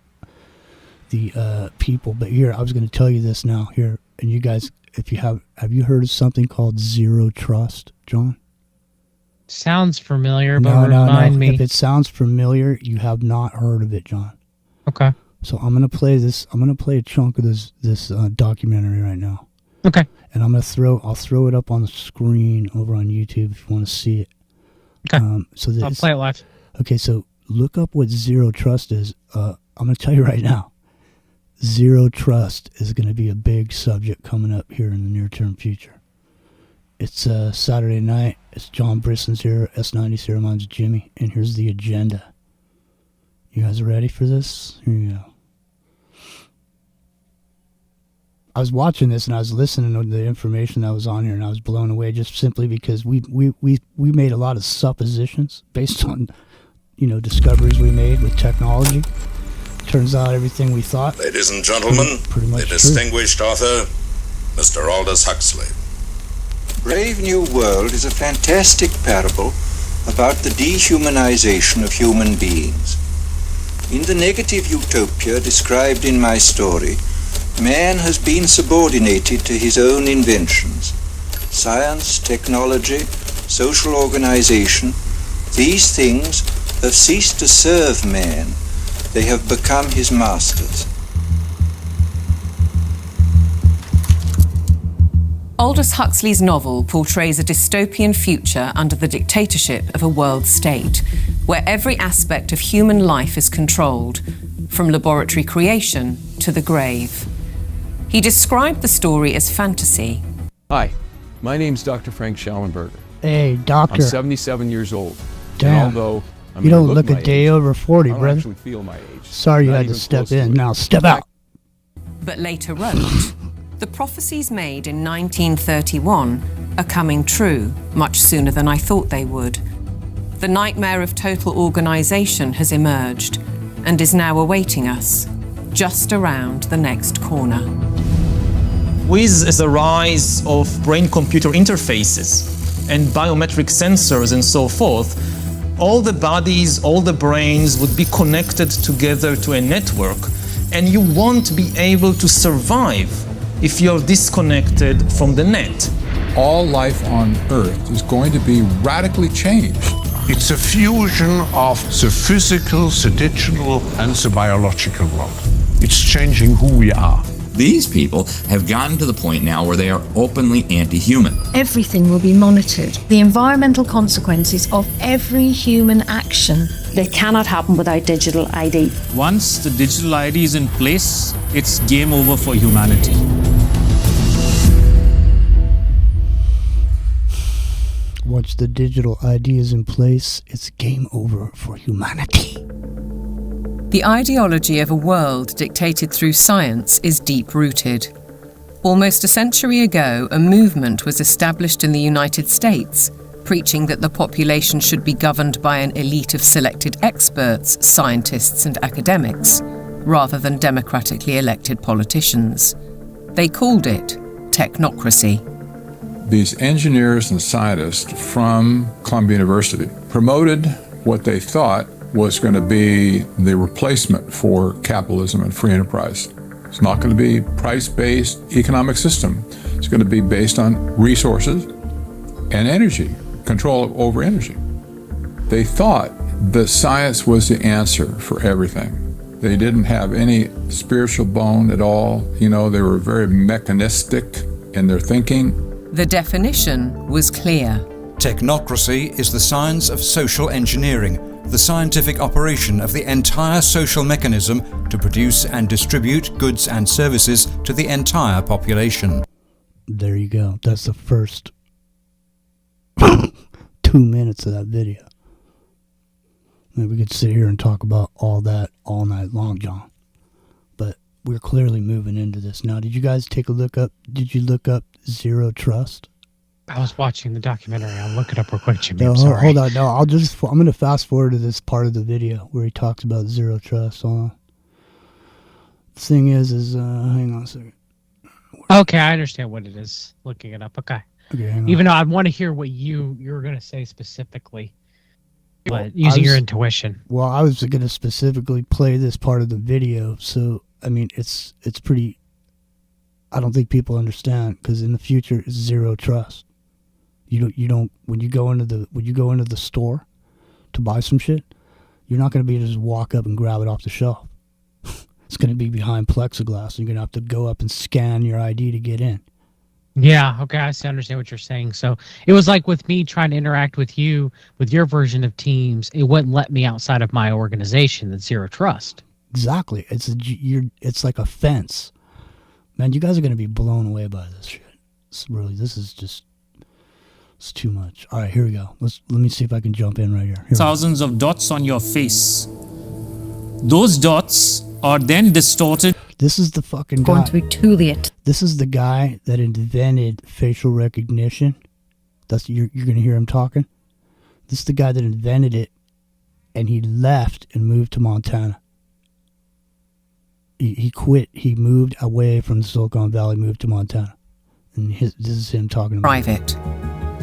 people. But here, I was gonna tell you this now here, and you guys, if you have you heard of something called zero trust, John? Sounds familiar, but remind me. If it sounds familiar, you have not heard of it, John. Okay. So I'm gonna play this. I'm gonna play a chunk of this documentary right now. Okay. And I'll throw it up on the screen over on YouTube if you want to see it. Okay. I'll play it live. Okay, so look up what zero trust is. I'm going to tell you right now. Zero trust is going to be a big subject coming up here in the near-term future. It's Saturday night. It's John Brisson's here. S90's here. Mine's Jimmy. And here's the agenda. You guys ready for this? Here you go. I was watching this and I was listening to the information that was on here, and I was blown away just simply because we made a lot of suppositions based on discoveries we made with technology. Turns out everything we thought. Ladies and gentlemen, pretty much the distinguished author, Mr. Aldous Huxley. Brave New World is a fantastic parable about the dehumanization of human beings. In the negative utopia described in my story, man has been subordinated to his own inventions. Science, technology, social organization, these things have ceased to serve man. They have become his masters. Aldous Huxley's novel portrays a dystopian future under the dictatorship of a world state, where every aspect of human life is controlled, from laboratory creation to the grave. He described the story as fantasy. Hi, my name's Dr. Frank Schallenberger. Hey, doctor. I'm 77 years old. Damn. And although you don't look a day over 40, I don't brother. actually feel my age. Sorry you Not had to even step close to in. it. Now step out. But later wrote, the prophecies made in 1931 are coming true much sooner than I thought they would. The nightmare of total organization has emerged and is now awaiting us, just around the next corner. With the rise of brain-computer interfaces and biometric sensors and so forth, all the bodies, all the brains would be connected together to a network, and you won't be able to survive if you're disconnected from the net. All life on Earth is going to be radically changed. It's a fusion of the physical, the digital, and the biological world. It's changing who we are. These people have gotten to the point now where they are openly anti-human. Everything will be monitored. The environmental consequences of every human action. They cannot happen without digital ID. Once the digital ID is in place, it's game over for humanity. Once the digital ID is in place, it's game over for humanity. The ideology of a world dictated through science is deep-rooted. Almost a century ago, a movement was established in the United States, preaching that the population should be governed by an elite of selected experts, scientists and academics, rather than democratically elected politicians. They called it technocracy. These engineers and scientists from Columbia University promoted what they thought was going to be the replacement for capitalism and free enterprise. It's not going to be price-based economic system. It's going to be based on resources and energy, control over energy. They thought that science was the answer for everything. They didn't have any spiritual bone at all. You know, they were very mechanistic in their thinking. The definition was clear. Technocracy is the science of social engineering, the scientific operation of the entire social mechanism to produce and distribute goods and services to the entire population. There you go. That's the first 2 minutes of that video. We could sit here and talk about all that all night long, John. But we're clearly moving into this now. Did you guys take a look up? Did you look up Zero Trust? I was watching the documentary. I'll look it up real quick, Jimmy. No, I'm sorry. hold on. No, I'm going to fast forward to this part of the video where he talks about Zero Trust. Hold on. The thing is hang on a second. Okay, I understand what it is. Looking it up. Okay. hang on. Even though I want to hear what you were going to say specifically, but using your intuition. Well, I was going to specifically play this part of the video. So, I mean, it's pretty, I don't think people understand, because in the future it's Zero Trust. You don't when you go into the store to buy some shit, you're not going to be able to just walk up and grab it off the shelf. It's going to be behind plexiglass. You're going to have to go up and scan your ID to get in. Yeah, okay, I understand what you're saying. So it was like with me trying to interact with you with your version of Teams, it wouldn't let me outside of my organization. That's Zero Trust. Exactly. It's like a fence. Man, you guys are going to be blown away by this shit. It's too much. All right, here we go. Let me see if I can jump in right here. Thousands of dots on your face. Those dots are then distorted. This is the fucking guy. Going to be Tuliet. This is the guy that invented facial recognition. You're going to hear him talking. This is the guy that invented it, and he left and moved to Montana. He quit. He moved away from the Silicon Valley, moved to Montana. And this is him talking about private.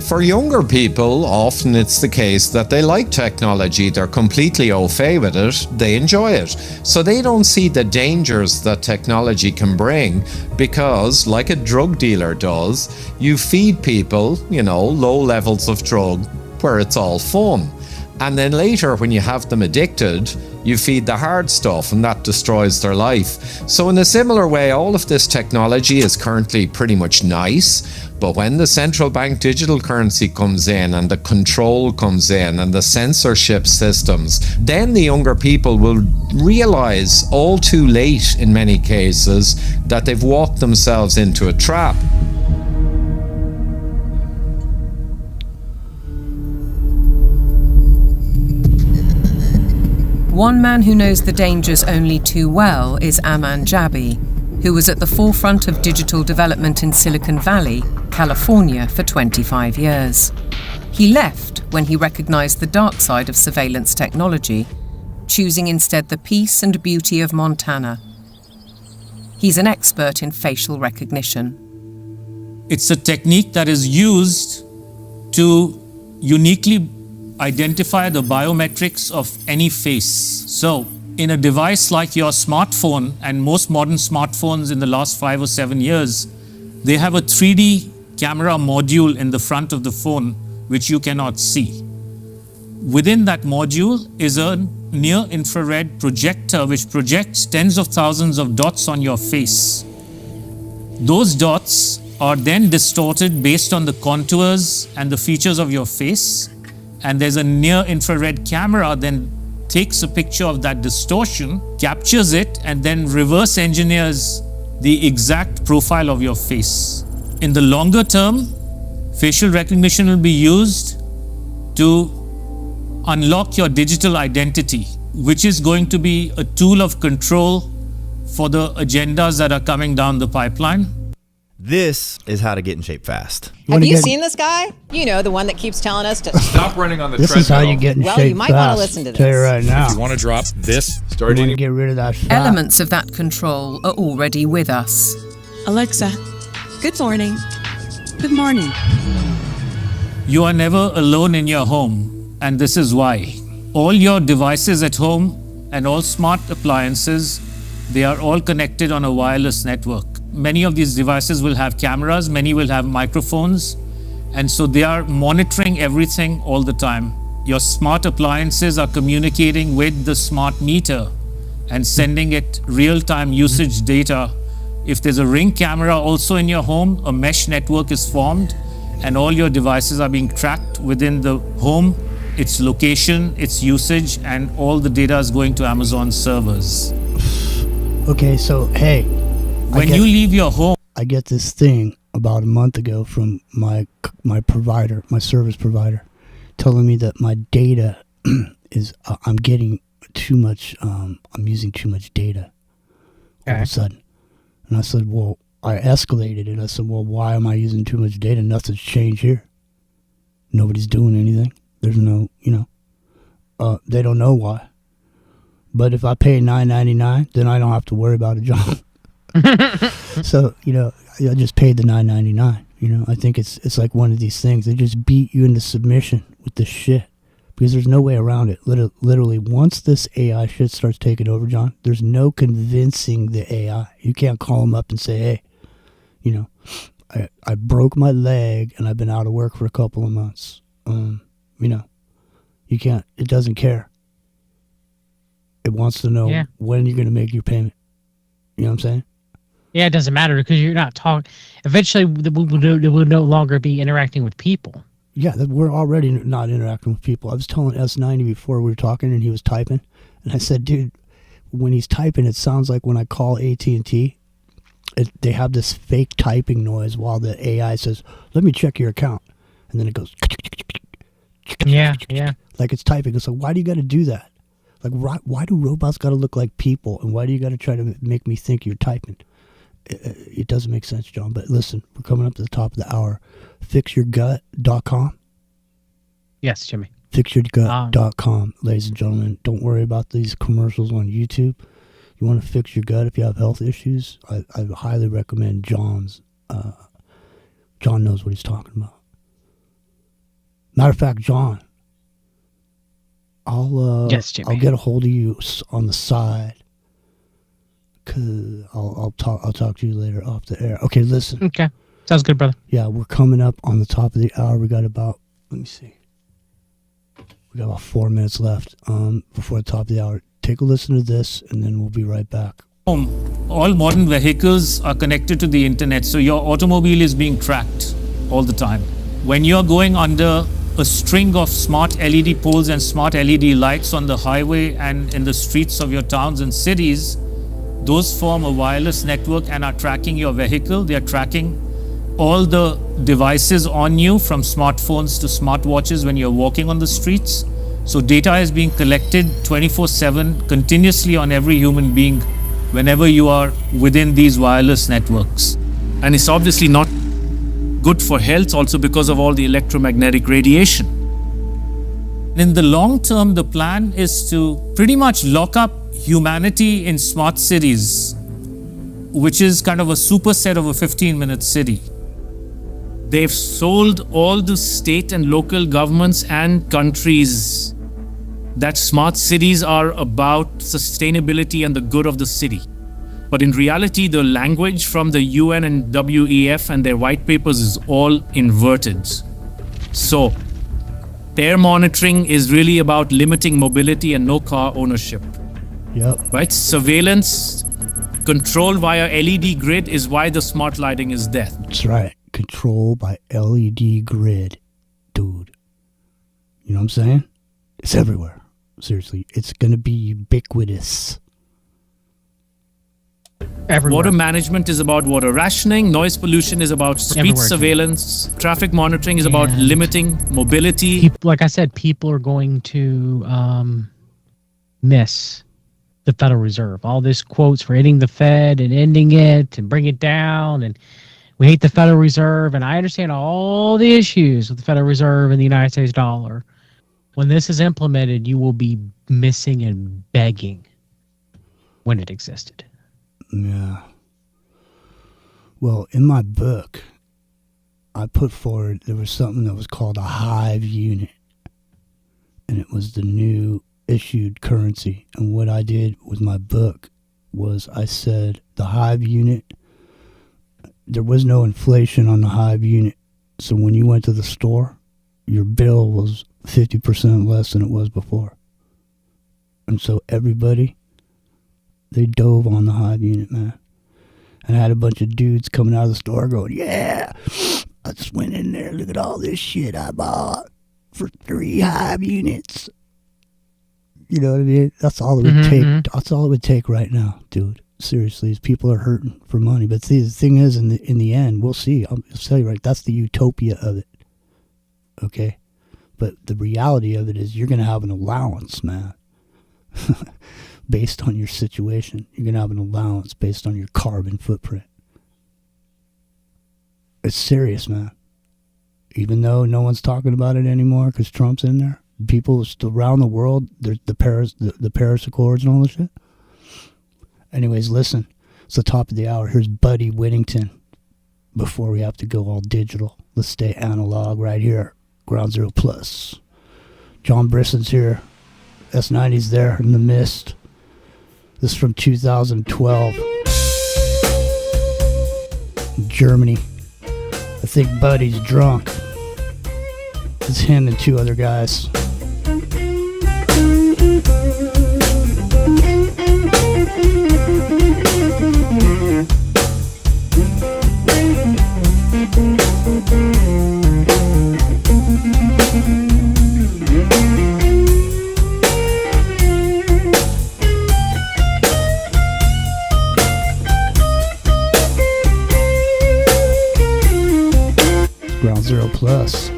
For younger people, often it's the case that they like technology, they're completely au fait with it, they enjoy it. So they don't see the dangers that technology can bring because, like a drug dealer does, you feed people, low levels of drug where it's all fun. And then later, when you have them addicted, you feed the hard stuff and that destroys their life. So in a similar way, all of this technology is currently pretty much nice, but when the central bank digital currency comes in and the control comes in and the censorship systems, then the younger people will realize all too late in many cases that they've walked themselves into a trap. One man who knows the dangers only too well is Aman Jabi, who was at the forefront of digital development in Silicon Valley, California, for 25 years. He left when he recognized the dark side of surveillance technology, choosing instead the peace and beauty of Montana. He's an expert in facial recognition. It's a technique that is used to uniquely identify the biometrics of any face. So, in a device like your smartphone, and most modern smartphones in the last 5 or 7 years, they have a 3D camera module in the front of the phone which you cannot see. Within that module is a near-infrared projector which projects tens of thousands of dots on your face. Those dots are then distorted based on the contours and the features of your face, and there's a near-infrared camera then takes a picture of that distortion, captures it, and then reverse engineers the exact profile of your face. In the longer term, facial recognition will be used to unlock your digital identity, which is going to be a tool of control for the agendas that are coming down the pipeline. This is how to get in shape fast. Have you seen this guy? You know, the one that keeps telling us to Stop running on the This treadmill. is how you get in Well, shape you might want fast. to listen to Tell you this. right now. If you want to drop this, You start want to eating. get rid of that fat. Elements of that control are already with us. Alexa, good morning. Good morning. You are never alone in your home, and this is why. All your devices at home and all smart appliances, they are all connected on a wireless network. Many of these devices will have cameras, many will have microphones, and so they are monitoring everything all the time. Your smart appliances are communicating with the smart meter and sending it real-time usage data. If there's a Ring camera also in your home, a mesh network is formed, and all your devices are being tracked within the home, its location, its usage, and all the data is going to Amazon servers. Okay, so hey, When you leave your home, I get this thing about a month ago from my provider, my service provider, telling me that my data is I'm getting too much. I'm using too much data all of a sudden, and I said, well, I escalated it. I said, well, why am I using too much data? Nothing's changed here. Nobody's doing anything. There's no, they don't know why. But if I pay $9.99, then I don't have to worry about a job. So, I just paid the $9.99. I think it's like one of these things. They just beat you into submission with this shit because there's no way around it. Literally, once this AI shit starts taking over, John, there's no convincing the AI. You can't call them up and say, hey, I broke my leg and I've been out of work for a couple of months. You can't. It doesn't care. It wants to know when you're going to make your payment. You know what I'm saying? Yeah, it doesn't matter because you're not talking. Eventually, we'll no longer be interacting with people. Yeah, we're already not interacting with people. I was telling S90 before we were talking, and he was typing, and I said, dude, when he's typing, it sounds like when I call AT&T, they have this fake typing noise while the AI says, let me check your account. And then it goes, yeah, like it's typing. So why do you got to do that? Like, why do robots got to look like people? And why do you got to try to make me think you're typing? It doesn't make sense, John. But listen, we're coming up to the top of the hour. FixYourGut.com. Yes, Jimmy. FixYourGut.com, ladies and gentlemen. Don't worry about these commercials on YouTube. You want to fix your gut if you have health issues? I highly recommend John's. John knows what he's talking about. Matter of fact, John, I'll get a hold of you on the side. Cause I'll talk to you later off the air. Okay, listen. Okay, sounds good, brother. Yeah, we're coming up on the top of the hour. We got about, let me see. We got about 4 minutes left before the top of the hour. Take a listen to this, and then we'll be right back. all modern vehicles are connected to the internet, so your automobile is being tracked all the time. When you're going under a string of smart LED poles and smart LED lights on the highway and in the streets of your towns and cities, those form a wireless network and are tracking your vehicle. They are tracking all the devices on you, from smartphones to smartwatches when you're walking on the streets. So data is being collected 24/7 continuously on every human being whenever you are within these wireless networks. And it's obviously not good for health also because of all the electromagnetic radiation. In the long term, the plan is to pretty much lock up humanity in smart cities, which is kind of a superset of a 15-minute city. They've sold all the state and local governments and countries that smart cities are about sustainability and the good of the city. But in reality, the language from the UN and WEF and their white papers is all inverted. So, their monitoring is really about limiting mobility and no car ownership. Yep. Right? Surveillance, control via LED grid is why the smart lighting is there. That's right. Control by LED grid. Dude. You know what I'm saying? It's everywhere. Seriously. It's going to be ubiquitous. Everywhere. Water management is about water rationing. Noise pollution is about speed surveillance. Traffic monitoring is about limiting mobility. People, like I said, people are going to miss the Federal Reserve. All these quotes for hitting the Fed and ending it and bring it down, and We hate the Federal Reserve, and I understand all the issues with the Federal Reserve and the United States dollar. When this is implemented, you will be missing and begging when it existed. Yeah. Well, in my book, I put forward, there was something that was called a hive unit. And it was the new issued currency. And what I did with my book was I said the hive unit, there was no inflation on the hive unit. So when you went to the store, your bill was 50% less than it was before. And so everybody, they dove on the hive unit, man. And I had a bunch of dudes coming out of the store going, yeah, I just went in there, look at all this shit I bought for 3 hive units. You know what I mean? That's all it would take. That's all it would take right now, dude. Seriously, is people are hurting for money. But see, the thing is, in the end, we'll see. I'll tell you right, that's the utopia of it. Okay? But the reality of it is you're going to have an allowance, man. Based on your situation. You're going to have an allowance based on your carbon footprint. It's serious, man. Even though no one's talking about it anymore because Trump's in there. People around the world, there's the Paris Accords and all this shit. Anyways, listen. It's the top of the hour. Here's Buddy Whittington. Before we have to go all digital. Let's stay analog right here. Ground Zero Plus. John Brisson's here. S90's there in the mist. This is from 2012. Germany. I think Buddy's drunk. It's him and 2 other guys. Ground Zero Plus.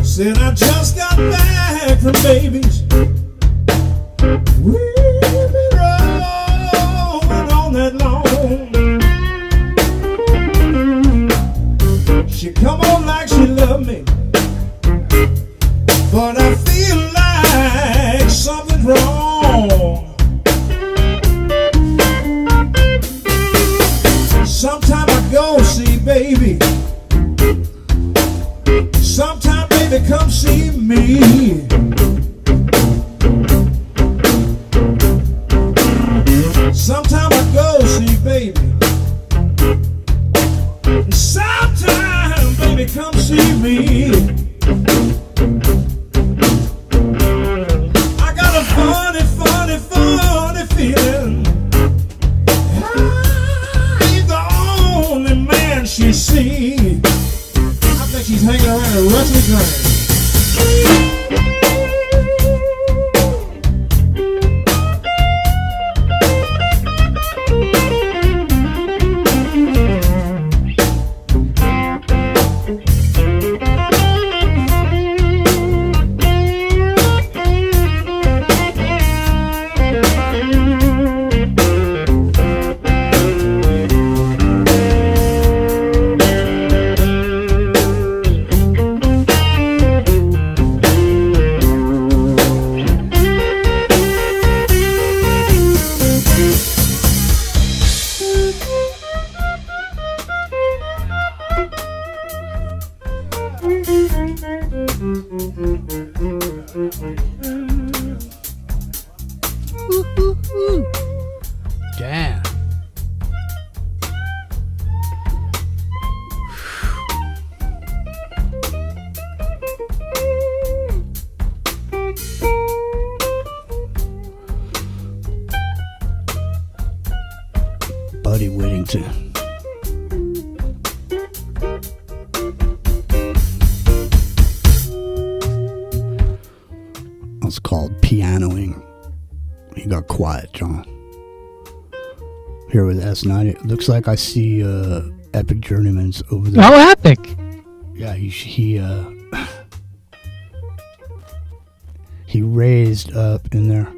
Said I just got back from babies. We've been rolling on that long. She come on like she loved me, but I feel like something's wrong. Sometimes I go see baby. Sometimes baby come see me. Sometimes I go see baby. Sometimes baby come see me. I got a funny, funny, funny feeling. I ain't the only man she sees. I think she's hanging around a rusty drain. listening to. It's called Pianoing. He got quiet, John. Here with S90. It looks like I see Epic Journeyman's over there. Oh, Epic! Yeah, he raised up in there.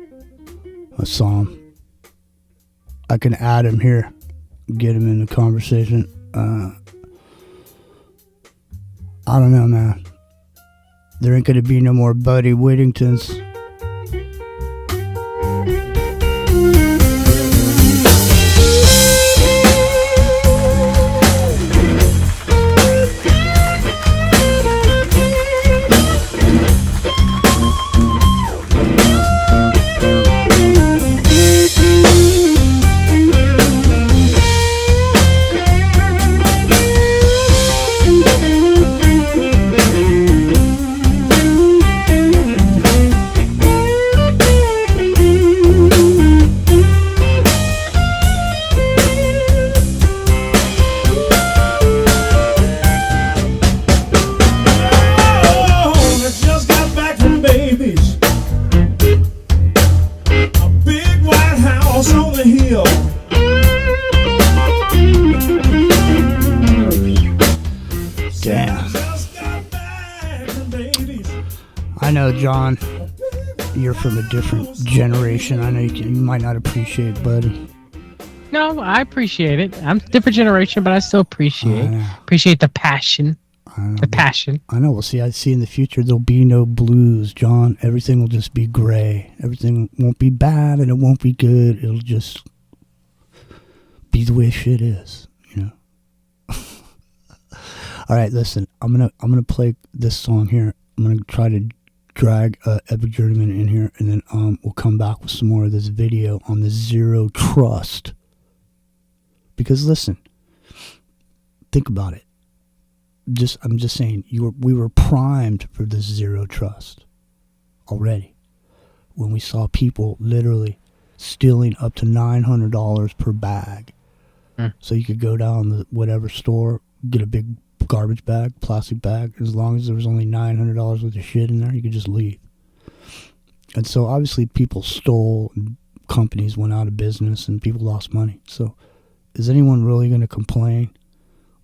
I saw him. I can add him here, get him in the conversation. I don't know, man. There ain't gonna be no more Buddy Whittingtons. John, you're from a different generation. I know you might not appreciate Buddy. No, I appreciate it. I'm a different generation, but I still appreciate the passion. The passion. I know. Well, see, I see in the future there'll be no blues, John. Everything will just be gray. Everything won't be bad and it won't be good. It'll just be the way shit is, you know. All right, listen. I'm gonna play this song here. I'm gonna try to drag Epic Journeyman in here, and then we'll come back with some more of this video on the zero trust. Because listen, think about it. I'm just saying, we were primed for this zero trust already when we saw people literally stealing up to $900 per bag. So you could go down to whatever store, get a big garbage bag, plastic bag. As long as there was only $900 worth of shit in there, you could just leave. And so obviously people stole, and companies went out of business, and people lost money. So is anyone really going to complain?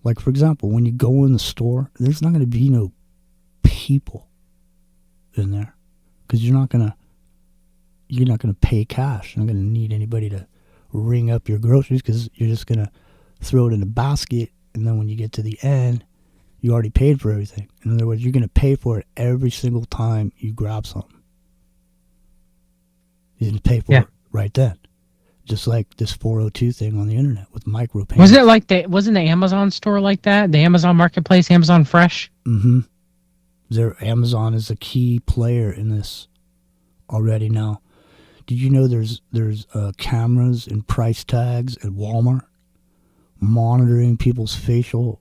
Like, for example, when you go in the store, there's not going to be no people in there because you're not going to pay cash. You're not going to need anybody to ring up your groceries because you're just going to throw it in a basket, and then when you get to the end, you already paid for everything. In other words, you're going to pay for it every single time you grab something. You're going to pay for it right then. Just like this 402 thing on the internet with micropayments. Wasn't the Amazon store like that? The Amazon Marketplace, Amazon Fresh? Mm-hmm. Amazon is a key player in this already now. Did you know there's cameras and price tags at Walmart monitoring people's facial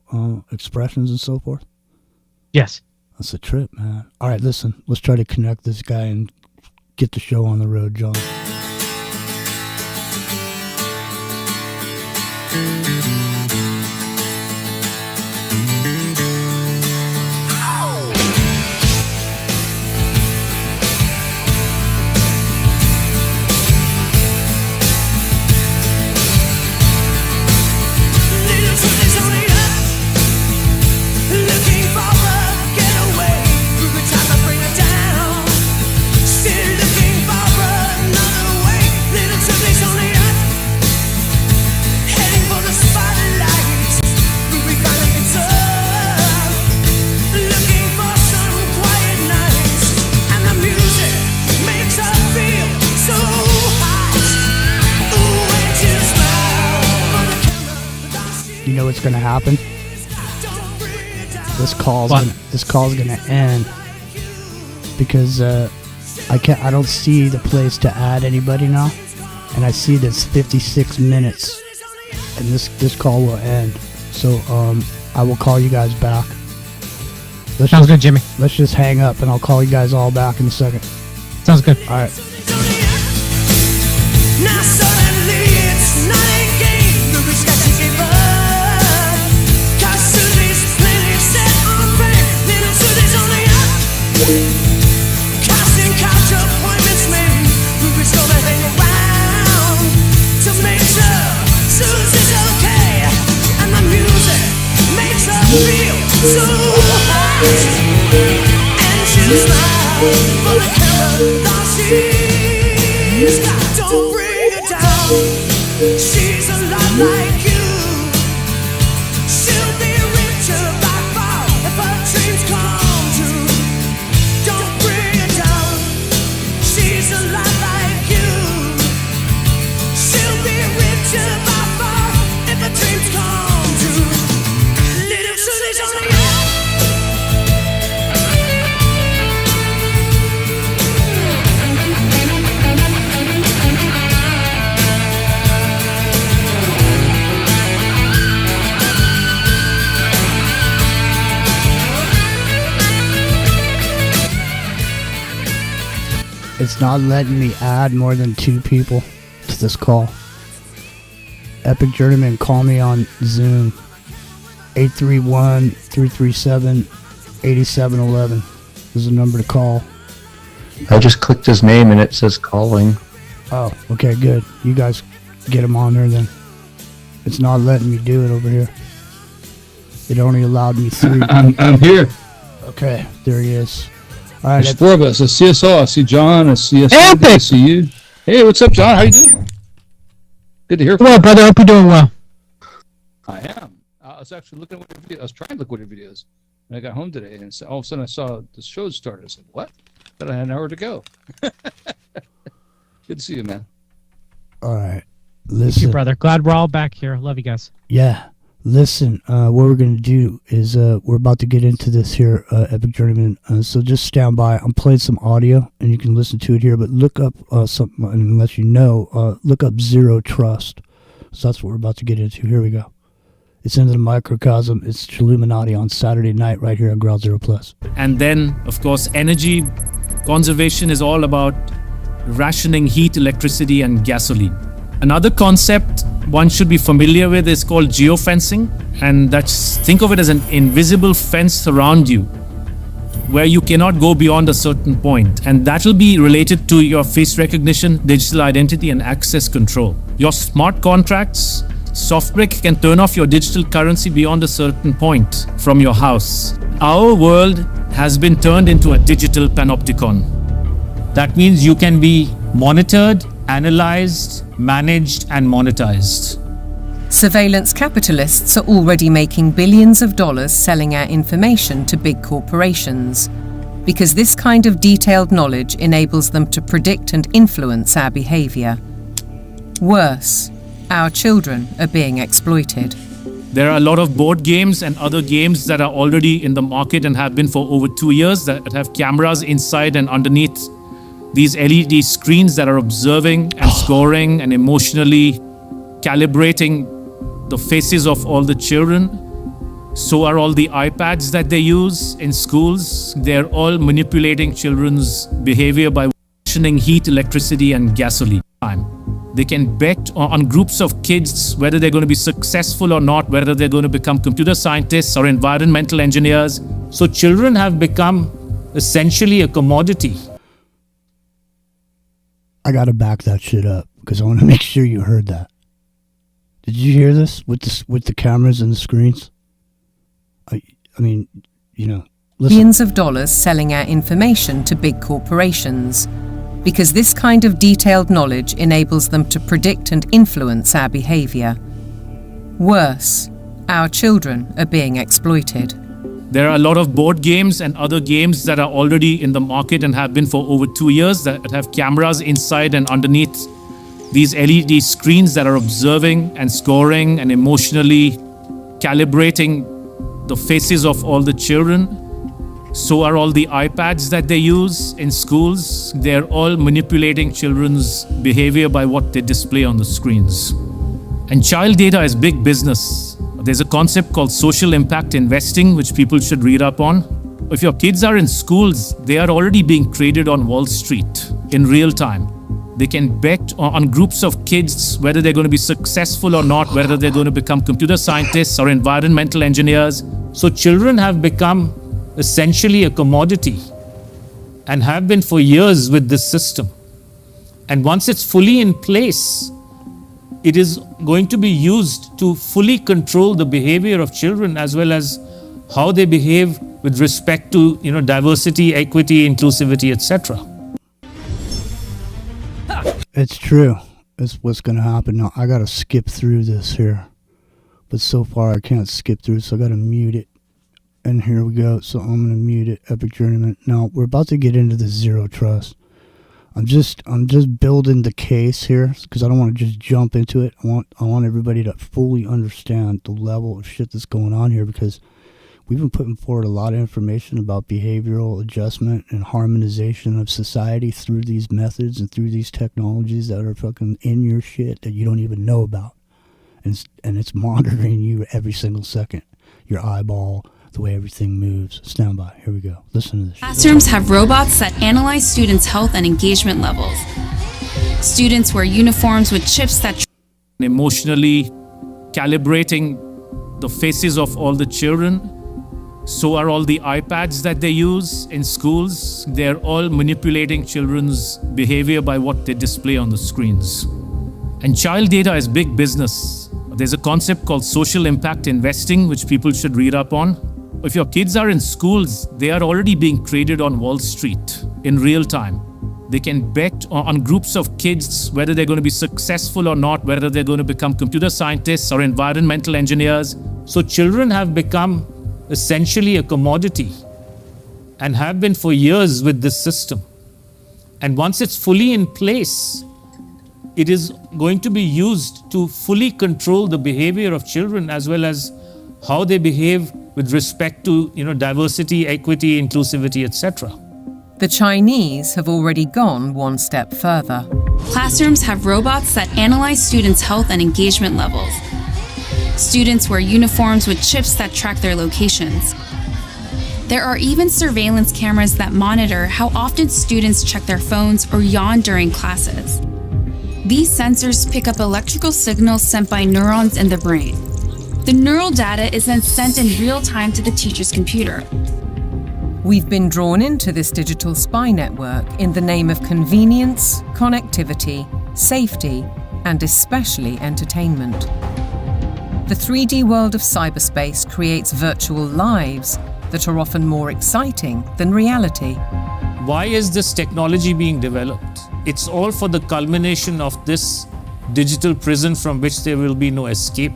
expressions and so forth? Yes. That's a trip, man. All right, listen. Let's try to connect this guy and get the show on the road, John. You know what's going to happen? This call's going to end because I don't see the place to add anybody now, and I see this 56 minutes, and this call will end. So I will call you guys back. Sounds good, Jimmy. Let's just hang up, and I'll call you guys all back in a second. Sounds good. All right. Now suddenly it's not a game. The risk that you gave Casting couch appointments made, Ruby's gonna hang around to make sure Susie's okay, and the music makes her feel so hot. And she'll smile for the camera that she's got. Don't bring her down, she's a lot like you. She'll be richer by far if her dreams come true. Don't bring her down, she's a lot like you. She'll be richer by far if her dreams come true. Little Susie's on the air. It's not letting me add more than 2 people to this call. Epic Journeyman, call me on Zoom. 831-337-8711 is the number to call. I just clicked his name and it says calling. Oh, okay, good. You guys get him on there then. It's not letting me do it over here. It only allowed me 3. I'm here. Okay, there he is. All right, There's 4 of us. I see us all. I see John. I see us. I see you. Hey, what's up, John? How you doing? Good to hear from you. Well, brother, I hope you're doing well. I am. I was actually looking at one of your videos. I was trying to look at your videos. And I got home today, and all of a sudden I saw the show started. I said, what? But I had an hour to go. Good to see you, man. All right. Thank Listen. you, brother. Glad we're all back here. Love you guys. Yeah. Listen, what we're going to do is we're about to get into this here, Epic Journeyman. So just stand by. I'm playing some audio, and you can listen to it here. But look up something, unless you know, look up Zero Trust. So that's what we're about to get into. Here we go. It's into the microcosm. It's Chilluminati on Saturday night right here on Ground Zero Plus. And then, of course, energy conservation is all about rationing heat, electricity, and gasoline. Another concept one should be familiar with is called geofencing, and think of it as an invisible fence around you where you cannot go beyond a certain point, and that will be related to your face recognition, digital identity, and access control. Your smart contracts software can turn off your digital currency beyond a certain point from your house. Our world has been turned into a digital panopticon. That means you can be monitored, analyzed, managed, and monetized. Surveillance capitalists are already making billions of dollars selling our information to big corporations, because this kind of detailed knowledge enables them to predict and influence our behavior. Worse, our children are being exploited. There are a lot of board games and other games that are already in the market and have been for over 2 years that have cameras inside and underneath these LED screens that are observing and scoring and emotionally calibrating the faces of all the children. So are all the iPads that they use in schools. They're all manipulating children's behavior by rationing heat, electricity, and gasoline. They can bet on groups of kids whether they're going to be successful or not, whether they're going to become computer scientists or environmental engineers. So children have become essentially a commodity. I got to back that shit up because I want to make sure you heard that. Did you hear this with the cameras and the screens? I mean, you know, listen. Billions of dollars selling our information to big corporations, because this kind of detailed knowledge enables them to predict and influence our behavior. Worse, our children are being exploited. There are a lot of board games and other games that are already in the market and have been for over 2 years that have cameras inside and underneath these LED screens that are observing and scoring and emotionally calibrating the faces of all the children. So are all the iPads that they use in schools. They're all manipulating children's behavior by what they display on the screens. And child data is big business. There's a concept called social impact investing, which people should read up on. If your kids are in schools, they are already being traded on Wall Street in real time. They can bet on groups of kids whether they're going to be successful or not, whether they're going to become computer scientists or environmental engineers. So children have become essentially a commodity. and have been for years with this system. And once it's fully in place, it is going to be used to fully control the behavior of children as well as how they behave with respect to, diversity, equity, inclusivity, etc. It's true. It's what's going to happen. Now, I got to skip through this here. But so far, I can't skip through, so I got to mute it. And here we go. So I'm going to mute it, Epic Journeyman. Now, we're about to get into the zero trust. I'm just building the case here because I don't want to just jump into it. I want everybody to fully understand the level of shit that's going on here, because we've been putting forward a lot of information about behavioral adjustment and harmonization of society through these methods and through these technologies that are fucking in your shit that you don't even know about. And it's monitoring you every single second. Your eyeball, the way everything moves. Stand by. Here we go. Listen to this. Classrooms have robots that analyze students' health and engagement levels. Students wear uniforms with chips that Emotionally calibrating the faces of all the children. So are all the iPads that they use in schools. They're all manipulating children's behavior by what they display on the screens. And child data is big business. There's a concept called social impact investing, which people should read up on. If your kids are in schools, they are already being traded on Wall Street in real time. They can bet on groups of kids whether they're going to be successful or not, whether they're going to become computer scientists or environmental engineers. So children have become essentially a commodity and have been for years with this system. And once it's fully in place, it is going to be used to fully control the behavior of children as well as how they behave with respect to, diversity, equity, inclusivity, etc. The Chinese have already gone one step further. classrooms have robots that analyze students' health and engagement levels. Students wear uniforms with chips that track their locations. There are even surveillance cameras that monitor how often students check their phones or yawn during classes. These sensors pick up electrical signals sent by neurons in the brain. The neural data is then sent in real time to the teacher's computer. We've been drawn into this digital spy network in the name of convenience, connectivity, safety, and especially entertainment. The 3D world of cyberspace creates virtual lives that are often more exciting than reality. Why is this technology being developed? It's all for the culmination of this digital prison from which there will be no escape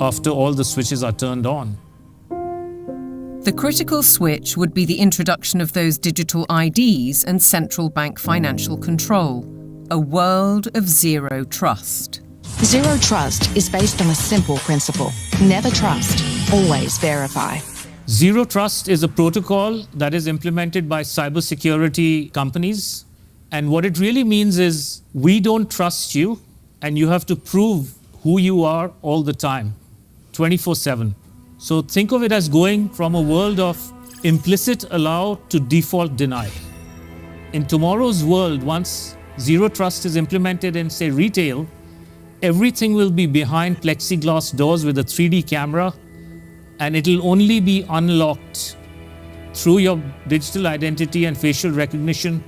after all the switches are turned on. The critical switch would be the introduction of those digital IDs and central bank financial control, a world of zero trust. Zero trust is based on a simple principle. Never trust, always verify. Zero trust is a protocol that is implemented by cybersecurity companies. And what it really means is we don't trust you and you have to prove who you are all the time, 24/7. So think of it as going from a world of implicit allow to default deny. In tomorrow's world, once zero trust is implemented in, say, retail, everything will be behind plexiglass doors with a 3D camera, and it'll only be unlocked through your digital identity and facial recognition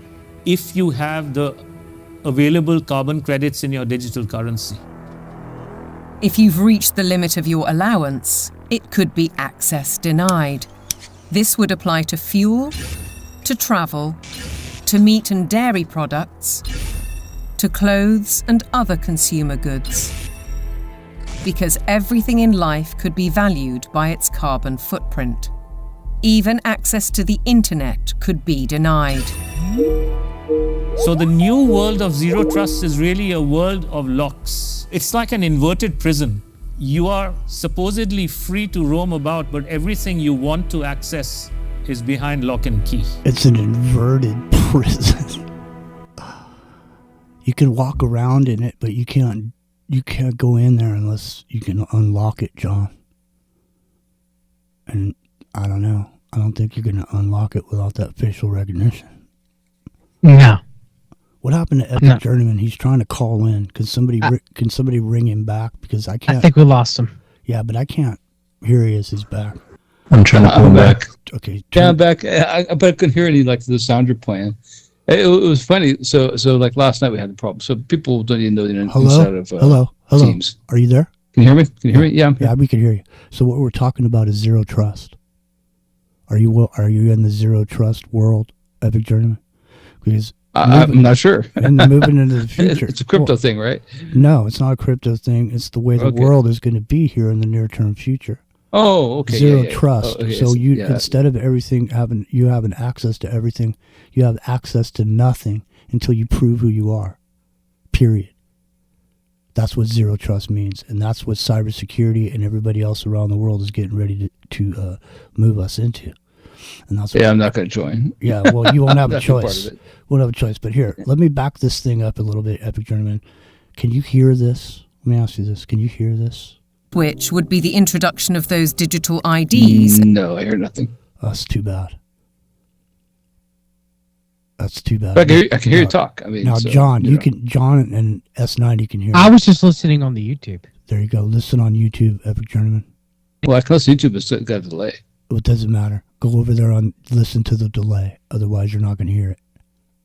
if you have the available carbon credits in your digital currency. If you've reached the limit of your allowance, it could be access denied. This would apply to fuel, to travel, to meat and dairy products, to clothes and other consumer goods. Because everything in life could be valued by its carbon footprint. Even access to the internet could be denied. So the new world of zero trust is really a world of locks. It's like an inverted prison. You are supposedly free to roam about, but everything you want to access is behind lock and key. It's an inverted prison. You can walk around in it, but you can't go in there unless you can unlock it, John. And I don't know. I don't think you're going to unlock it without that facial recognition. No. What happened to Epic Journeyman? He's trying to call in. Can somebody ring him back? Because I can't. I think we lost him. Yeah, but I can't. Here he is. He's back. I'm trying to pull him back. Okay. Yeah, I'm back. But I couldn't hear any like the sound you're playing. It was funny. So like last night we had the problem. So people don't even know the inside of Hello. Teams. Are you there? Can you hear me? Can you hear me? Yeah, I'm here. Yeah, we can hear you. So what we're talking about is zero trust. Are you in the zero trust world, Epic Journeyman? Because I'm not sure. And moving into the future, it's a crypto thing, right? No, it's not a crypto thing. It's the way the world is going to be here in the near term future. Oh, okay. Zero trust. Oh, okay. So instead of everything having access to everything, you have access to nothing until you prove who you are. Period. That's what zero trust means, and that's what cybersecurity and everybody else around the world is getting ready to move us into. And that's I'm not going to join. Yeah, well, you won't have a That's part choice. of it. Won't have a choice. But here, let me back this thing up a little bit, Epic Journeyman. Can you hear this? Let me ask you this. Can you hear this? Which would be the introduction of those digital IDs. No, I hear nothing. That's too bad. That's too bad. But I can hear you talk. I mean, now, so, John, you know. John and S90 can hear. I was just listening on the YouTube. There you go. Listen on YouTube, Epic Journeyman. Well, I can listen to YouTube, but it's got a delay. It doesn't matter. Go over there and listen to the delay. Otherwise, you're not going to hear it.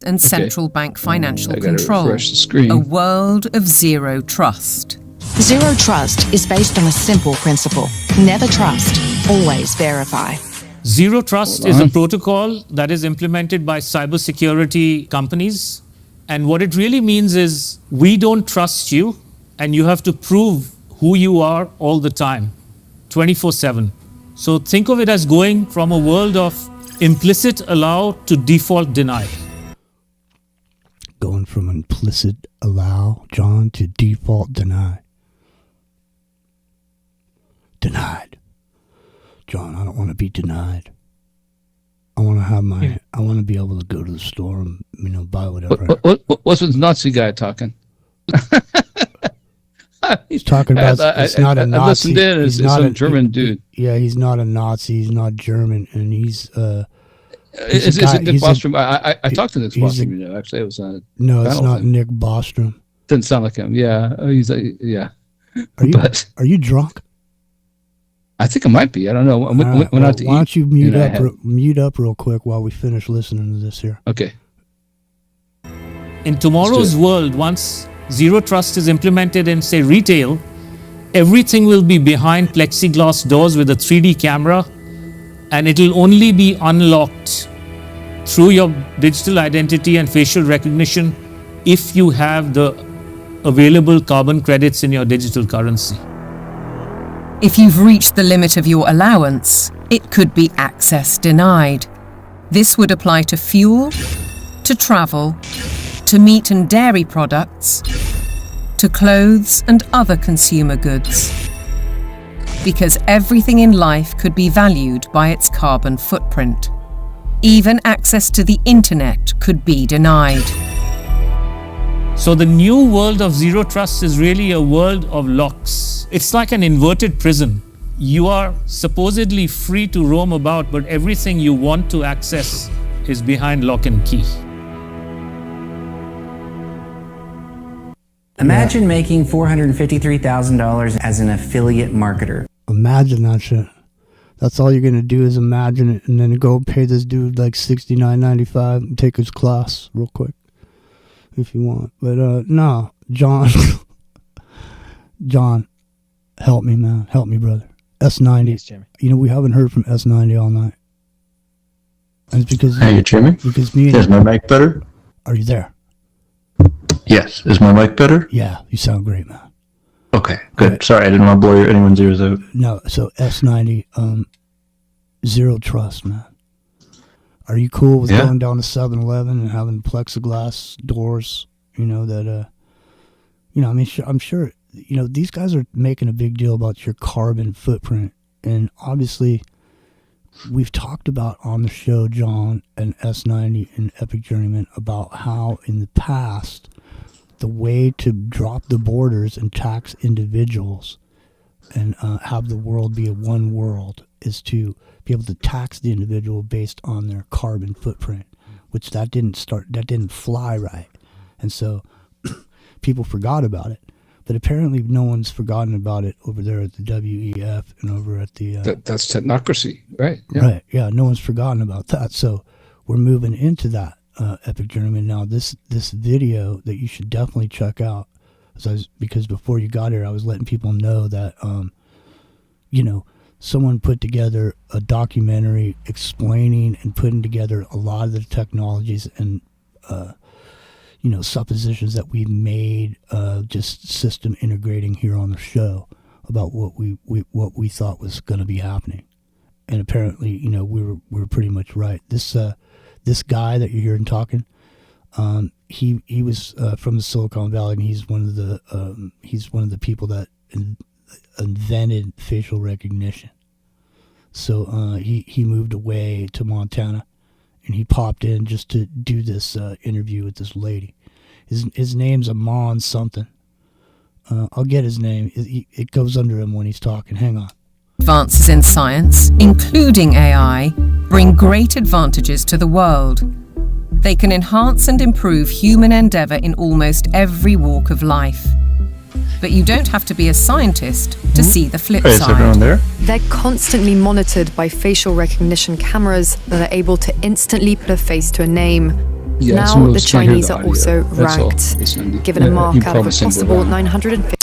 And central bank financial I gotta control. refresh the screen. A world of zero trust. Zero trust is based on a simple principle. Never trust, always verify. Zero Trust is a protocol that is implemented by cybersecurity companies. And what it really means is we don't trust you, and you have to prove who you are all the time, 24/7. So think of it as going from a world of implicit allow to default deny. Going from implicit allow, John, to default deny. Denied. John, I don't want to be denied. I want to have I want to be able to go to the store and, buy whatever. What's with the Nazi guy talking? He's talking about it's not a Nazi. I listened in. It's some German dude. Yeah, he's not a Nazi. He's not German, and he's Is it Nick Bostrom? I talked to Nick Bostrom. Actually, it was a no. It's not Nick Bostrom. Didn't sound like him. Yeah, he's yeah. Are you drunk? I think it might be. I don't know. Why don't you mute up real quick while we finish listening to this here? Okay. In tomorrow's world, once zero trust is implemented in, say, retail, everything will be behind plexiglass doors with a 3D camera, and it'll only be unlocked through your digital identity and facial recognition if you have the available carbon credits in your digital currency. If you've reached the limit of your allowance, it could be access denied. This would apply to fuel, to travel, to meat and dairy products, to clothes and other consumer goods. Because everything in life could be valued by its carbon footprint. Even access to the internet could be denied. So the new world of zero trust is really a world of locks. It's like an inverted prison. You are supposedly free to roam about, but everything you want to access is behind lock and key. Imagine making $453,000 as an affiliate marketer. Imagine that shit. That's all you're gonna do is imagine it, and then go pay this dude like $69.95 and take his class real quick, if you want. But no, John, John, help me, man, help me, brother. S90. Yes, Jimmy. We haven't heard from S90 all night. And it's because Hey, Jimmy. Because me. Is my mic better? Are you there? Yes. Is my mic better? Yeah, you sound great, man. Okay, good. Right. Sorry, I didn't want to blow anyone's ears out. No, so S90, zero trust, man. Are you cool with going down to 7-Eleven and having plexiglass doors? I'm sure, these guys are making a big deal about your carbon footprint. And obviously, we've talked about on the show, John and S90 and Epic Journeyman, about how in the past, the way to drop the borders and tax individuals and have the world be a one world is to be able to tax the individual based on their carbon footprint, which that didn't fly right. And so people forgot about it. But apparently no one's forgotten about it over there at the WEF and over at the... That's Technocracy, right? Yeah. Right, yeah, no one's forgotten about that. So we're moving into that Epic Journeyman. Now, this video that you should definitely check out, because before you got here, I was letting people know that, someone put together a documentary explaining and putting together a lot of the technologies and suppositions that we made, just system integrating here on the show about what we thought was going to be happening, and apparently, we were pretty much right. This guy that you're hearing talking, he was from the Silicon Valley, and he's one of the people that invented facial recognition. So he moved away to Montana, and he popped in just to do this interview with this lady. His name's Amon something. I'll get his name. It goes under him when he's talking. Hang on. Advances in science, including AI, bring great advantages to the world. They can enhance and improve human endeavor in almost every walk of life. But you don't have to be a scientist to see the flip side. Is everyone there? They're constantly monitored by facial recognition cameras that are able to instantly put a face to a name. Yeah, now the Chinese are also ranked, given a mark out of a possible 950.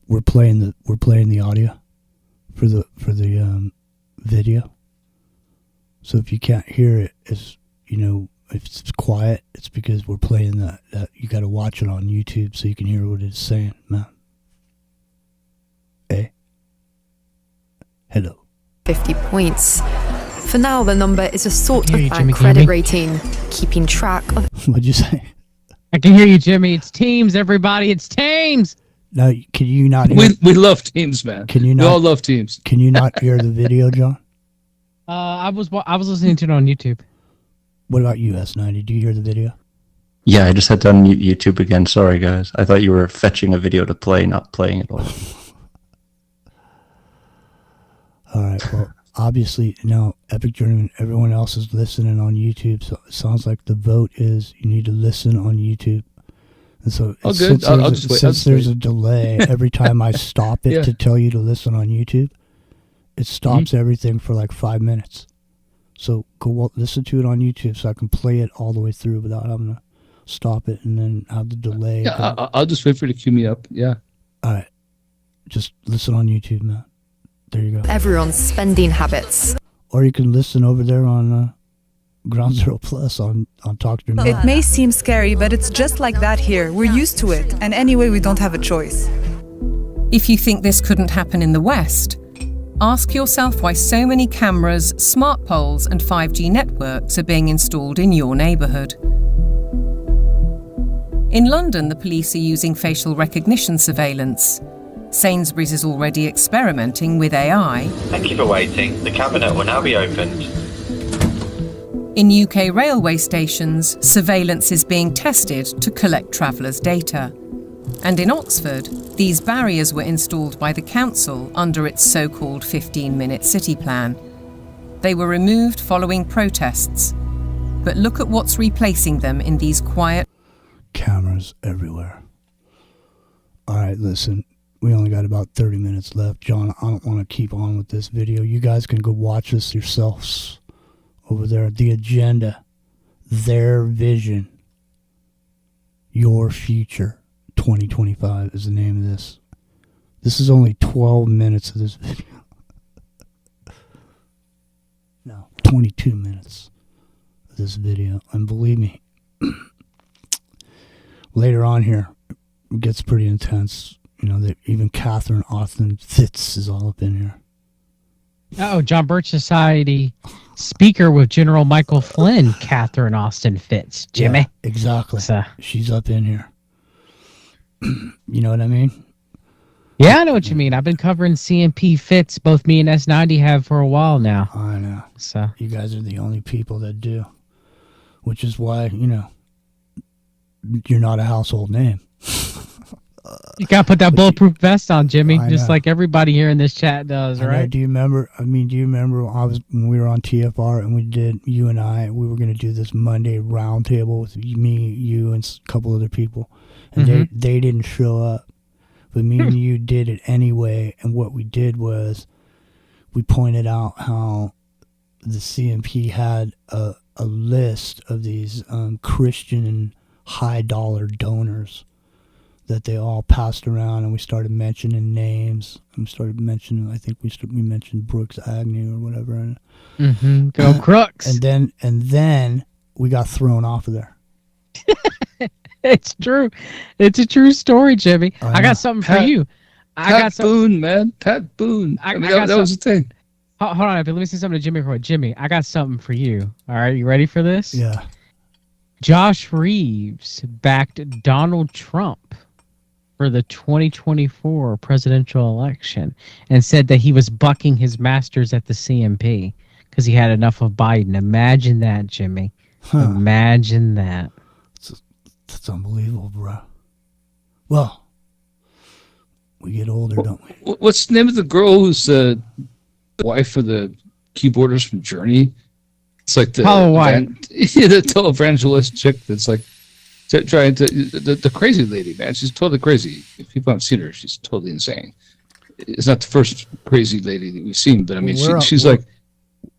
We're playing the audio for the video. So if you can't hear it, if it's quiet, it's because we're playing that. You got to watch it on YouTube so you can hear what it's saying, man. Hey. Hello. 50 points. For now, the number is a sort of Jimmy, bank credit rating, keeping track of... What'd you say? I can hear you, Jimmy. It's Teams, everybody. It's Teams. No, can you not hear... We love Teams, man. Can you not... We all love Teams. Can you not hear the video, John? I was listening to it on YouTube. What about you, S90? Do you hear the video? Yeah, I just had to unmute YouTube again. Sorry, guys. I thought you were fetching a video to play, not playing it all. All right, well, obviously, now, Epic Journeyman, everyone else is listening on YouTube, so it sounds like the vote is you need to listen on YouTube. And so good. Since there's a delay, every time I stop it to tell you to listen on YouTube, it stops everything for like 5 minutes. So go listen to it on YouTube so I can play it all the way through without having to stop it and then have the delay. Yeah, I'll just wait for you to cue me up. Yeah. All right. Just listen on YouTube, man. There you go. Everyone's spending habits. Or you can listen over there on Ground Zero Plus on Talk to Me. It may seem scary, but it's just like that here. We're used to it. And anyway, we don't have a choice. If you think this couldn't happen in the West, ask yourself why so many cameras, smart poles, and 5G networks are being installed in your neighbourhood. In London, the police are using facial recognition surveillance. Sainsbury's is already experimenting with AI. Thank you for waiting. The cabinet will now be opened. In UK railway stations, surveillance is being tested to collect travellers' data. And in Oxford, these barriers were installed by the council under its so-called 15-minute city plan. They were removed following protests. But look at what's replacing them in these quiet... Cameras everywhere. All right, listen. We only got about 30 minutes left. John, I don't want to keep on with this video. You guys can go watch this yourselves over there. The agenda, their vision, your future. 2025 is the name of this. This is only 12 minutes of this video. No, 22 minutes of this video. And believe me, later on here, it gets pretty intense. Even Catherine Austin Fitz is all up in here. Oh, John Birch Society speaker with General Michael Flynn, Catherine Austin Fitz. Jimmy. Yeah, exactly. She's up in here. You know what I mean? Yeah, I know what you mean. I've been covering CMP Fitz, both me and S90 have for a while now. I know. So you guys are the only people that do. Which is why, you're not a household name. You gotta put that bulletproof vest on, Jimmy, just like everybody here in this chat does, right? Do you remember when we were on TFR and you and I, we were going to do this Monday roundtable with me, you, and a couple other people, and they didn't show up. but me and you did it anyway. And what we did was we pointed out how the CMP had a list of these Christian high dollar donors that they all passed around, and we started mentioning names. And we started mentioning, I think we mentioned Brooks Agnew or whatever. And, Go Crooks. And then we got thrown off of there. It's true. It's a true story, Jimmy. I got something for you. Pat Boone, man. Pat Boone. I mean, that was the thing. Hold on, let me say something to Jimmy real quick. Jimmy, I got something for you. All right, you ready for this? Yeah. Josh Reeves backed Donald Trump for the 2024 presidential election and said that he was bucking his masters at the CMP because he had enough of Biden. Imagine that, Jimmy. Imagine that. That's unbelievable, bro. Well, we get older, don't we? What's the name of the girl who's the wife of the keyboardist from Journey? It's like the televangelist chick that's like trying to the crazy lady, man. She's totally crazy. If people haven't seen her, she's totally insane. It's not the first crazy lady that we've seen, but I mean,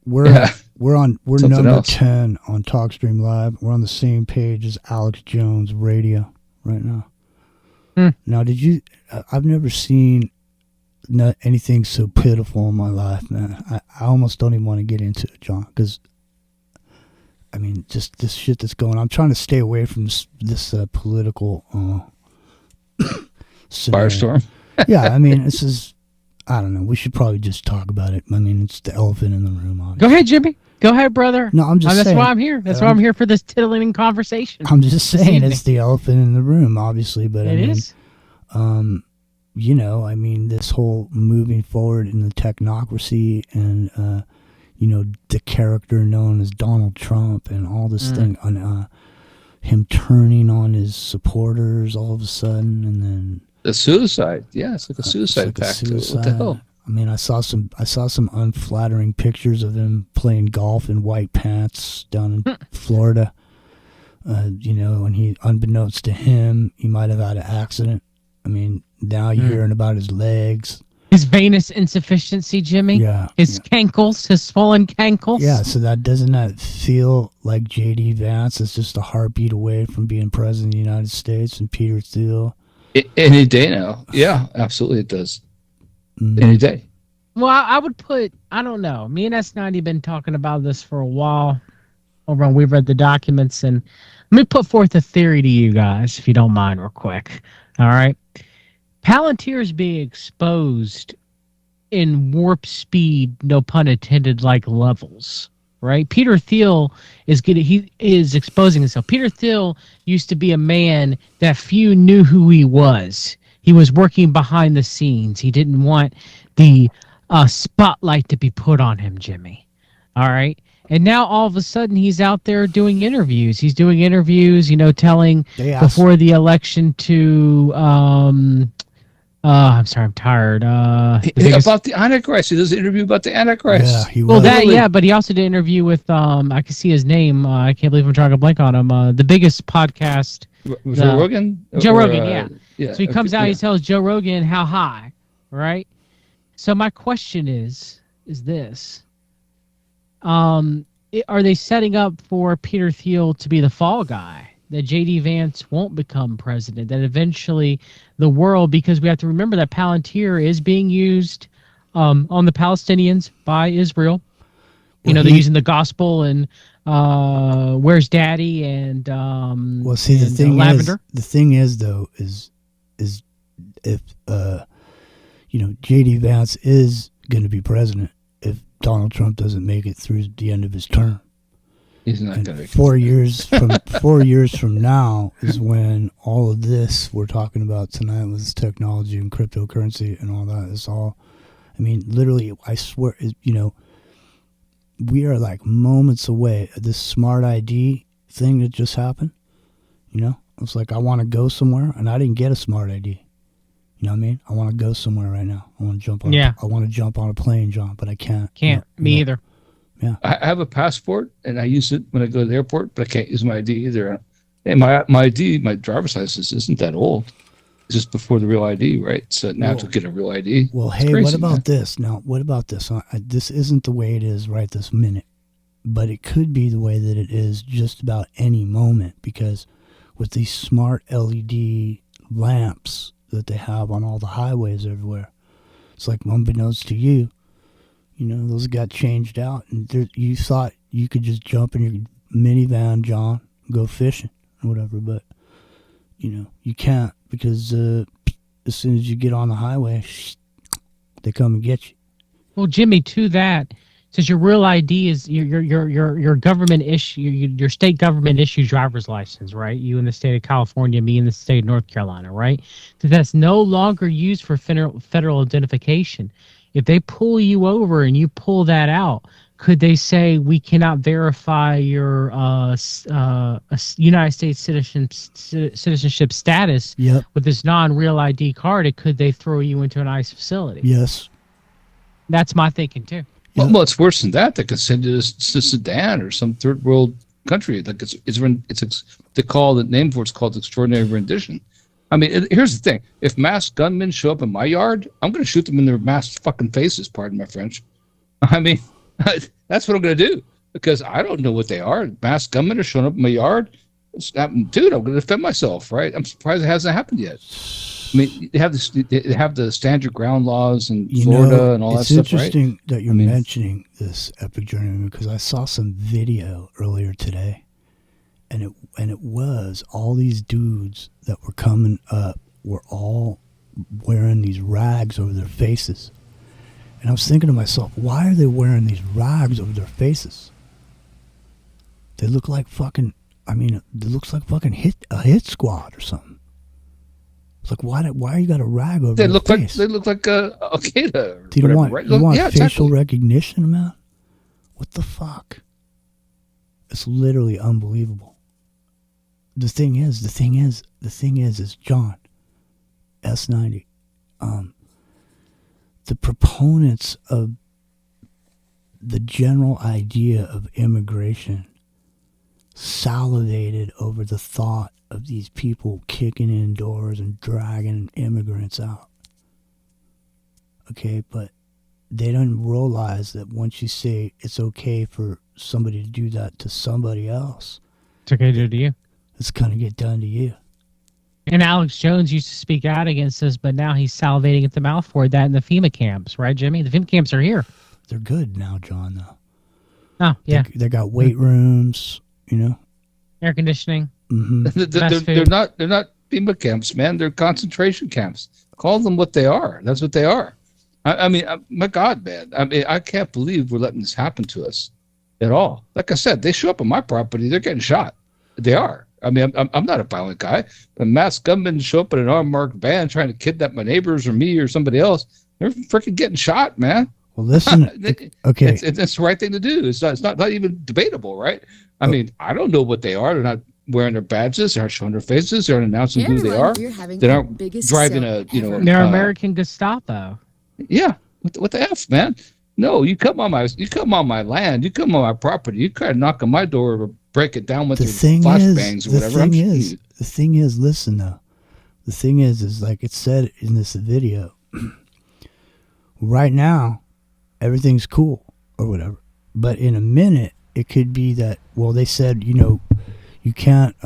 we're number else. 10 on TalkStream Live. We're on the same page as Alex Jones Radio right now. Now, I've never seen anything so pitiful in my life, man. I almost don't even want to get into it, John, because I mean, just this shit that's going on. I'm trying to stay away from this political firestorm. Yeah, I mean, this is, I don't know. We should probably just talk about it. I mean, it's the elephant in the room, obviously. Go ahead, Jimmy. Go ahead, brother. No, I'm just saying. That's why I'm here. That's why I'm here for this titillating conversation. I'm just saying it's the elephant in the room, obviously. But it is. You know, I mean, this whole moving forward in the technocracy and, you know, the character known as Donald Trump and all this thing on him turning on his supporters all of a sudden, and then the suicide. Yeah, it's like a suicide pact. What the hell? I mean, I saw some unflattering pictures of him playing golf in white pants down in Florida. You know, and he, unbeknownst to him, he might have had an accident. I mean, now you're hearing about his legs. His venous insufficiency, Jimmy. Yeah. His cankles, his swollen cankles. Yeah, so doesn't that feel like J.D. Vance is just a heartbeat away from being president of the United States, and Peter Thiel? Any day now. Yeah, absolutely it does. Any day. Well, I would put, I don't know. Me and S90 been talking about this for a while over on We've Read the Documents, and let me put forth a theory to you guys, if you don't mind, real quick. All right? Palantir's being exposed in warp speed, no pun intended, like levels, right? Peter Thiel he is exposing himself. Peter Thiel used to be a man that few knew who he was. He was working behind the scenes. He didn't want the spotlight to be put on him, Jimmy. All right? And now all of a sudden he's out there doing interviews. He's doing interviews, you know, telling before the election to I'm sorry, I'm tired. About the Antichrist. He does an interview about the Antichrist. Yeah, he was. Well, but he also did an interview with I can see his name. I can't believe I'm trying to blank on him. The biggest podcast. Joe Rogan? Joe Rogan, yeah. So he comes out, he tells Joe Rogan how high, right? So my question is this. Are they setting up for Peter Thiel to be the fall guy? That J.D. Vance won't become president, that eventually the world, because we have to remember that Palantir is being used on the Palestinians by Israel. You know, they're using the gospel and Where's Daddy and well, see, the thing Lavender. The thing is, though, is if you know, J.D. Vance is going to be president if Donald Trump doesn't make it through the end of his term. He's not going to. 4 years from 4 years from now is when all of this we're talking about tonight with this technology and cryptocurrency and all that is all. I mean, literally, I swear, you know, we are like moments away. This smart ID thing that just happened, you know, it's like I want to go somewhere and I didn't get a smart ID. You know what I mean? I want to go somewhere right now. I want to jump on. Yeah. I want to jump on a plane, John, but I can't. Me either. Yeah. I have a passport and I use it when I go to the airport, but I can't use my ID either. And my ID, my driver's license, isn't that old. just before the real ID, right? So now to get a real ID. Well, it's hey, crazy, what about man. this? Now, what about this? This isn't the way it is right this minute, but it could be the way that it is just about any moment, because with these smart LED lamps that they have on all the highways everywhere, it's like, unbeknownst to you, those got changed out, and you thought you could just jump in your minivan, John, go fishing or whatever, but you can't, because as soon as you get on the highway, they come and get you. Well, Jimmy, to that, since your real ID is your government issue, your state government issued driver's license, right? You in the state of California, me in the state of North Carolina, right? That's no longer used for federal identification. If they pull you over and you pull that out, could they say we cannot verify your United States citizenship status with this non-real ID card? Could they throw you into an ICE facility? Yes. That's my thinking too. Well, it's worse than that. They could send you to Sudan or some third world country. Like they call the name for it's called extraordinary rendition. I mean, here's the thing: if masked gunmen show up in my yard, I'm going to shoot them in their masked fucking faces. Pardon my French. I mean, that's what I'm going to do, because I don't know what they are. Masked gunmen are showing up in my yard. Dude, I'm going to defend myself, right? I'm surprised it hasn't happened yet. I mean, they have the stand your ground laws in Florida and all that stuff, right? It's interesting that you're mentioning this, Epic Journeyman, because I saw some video earlier today, and it was all these dudes that were coming up were all wearing these rags over their faces. And I was thinking to myself, why are they wearing these rags over their faces? They look like fucking, it looks like fucking a hit squad or something. It's like, why you got a rag over your face? They look like Al-Qaeda. Do you whatever, want, right? you want yeah, facial exactly. recognition, man? What the fuck? It's literally unbelievable. The thing is, John, S90, the proponents of the general idea of immigration salivated over the thought of these people kicking in doors and dragging immigrants out. Okay, but they don't realize that once you say it's okay for somebody to do that to somebody else, it's okay to do to you. It's going to get done to you. And Alex Jones used to speak out against this, but now he's salivating at the mouth for that in the FEMA camps, right, Jimmy? The FEMA camps are here. They're good now, John, though. Oh, yeah. They got weight rooms, air conditioning. Mm-hmm. They're not FEMA camps, man. They're concentration camps. Call them what they are. That's what they are. I mean, my God, man. I mean, I can't believe we're letting this happen to us at all. Like I said, they show up on my property, they're getting shot. They are. I mean, I'm not a violent guy. But masked gunmen show up in an unmarked van trying to kidnap my neighbors or me or somebody else. They're freaking getting shot, man. Well, listen. Okay, it's the right thing to do. It's not even debatable, right? I mean, I don't know what they are. They're not wearing their badges. They're not showing their faces. They're not announcing who they are. They aren't driving They're American Gestapo. Yeah, what the F, man? No, you come on my land. You come on my property. You try to knock on my door or break it down with your flashbangs or whatever. The thing is, listen though. The thing is like it said in this video. Right now, everything's cool or whatever. But in a minute, it could be that. Well, they said you can't.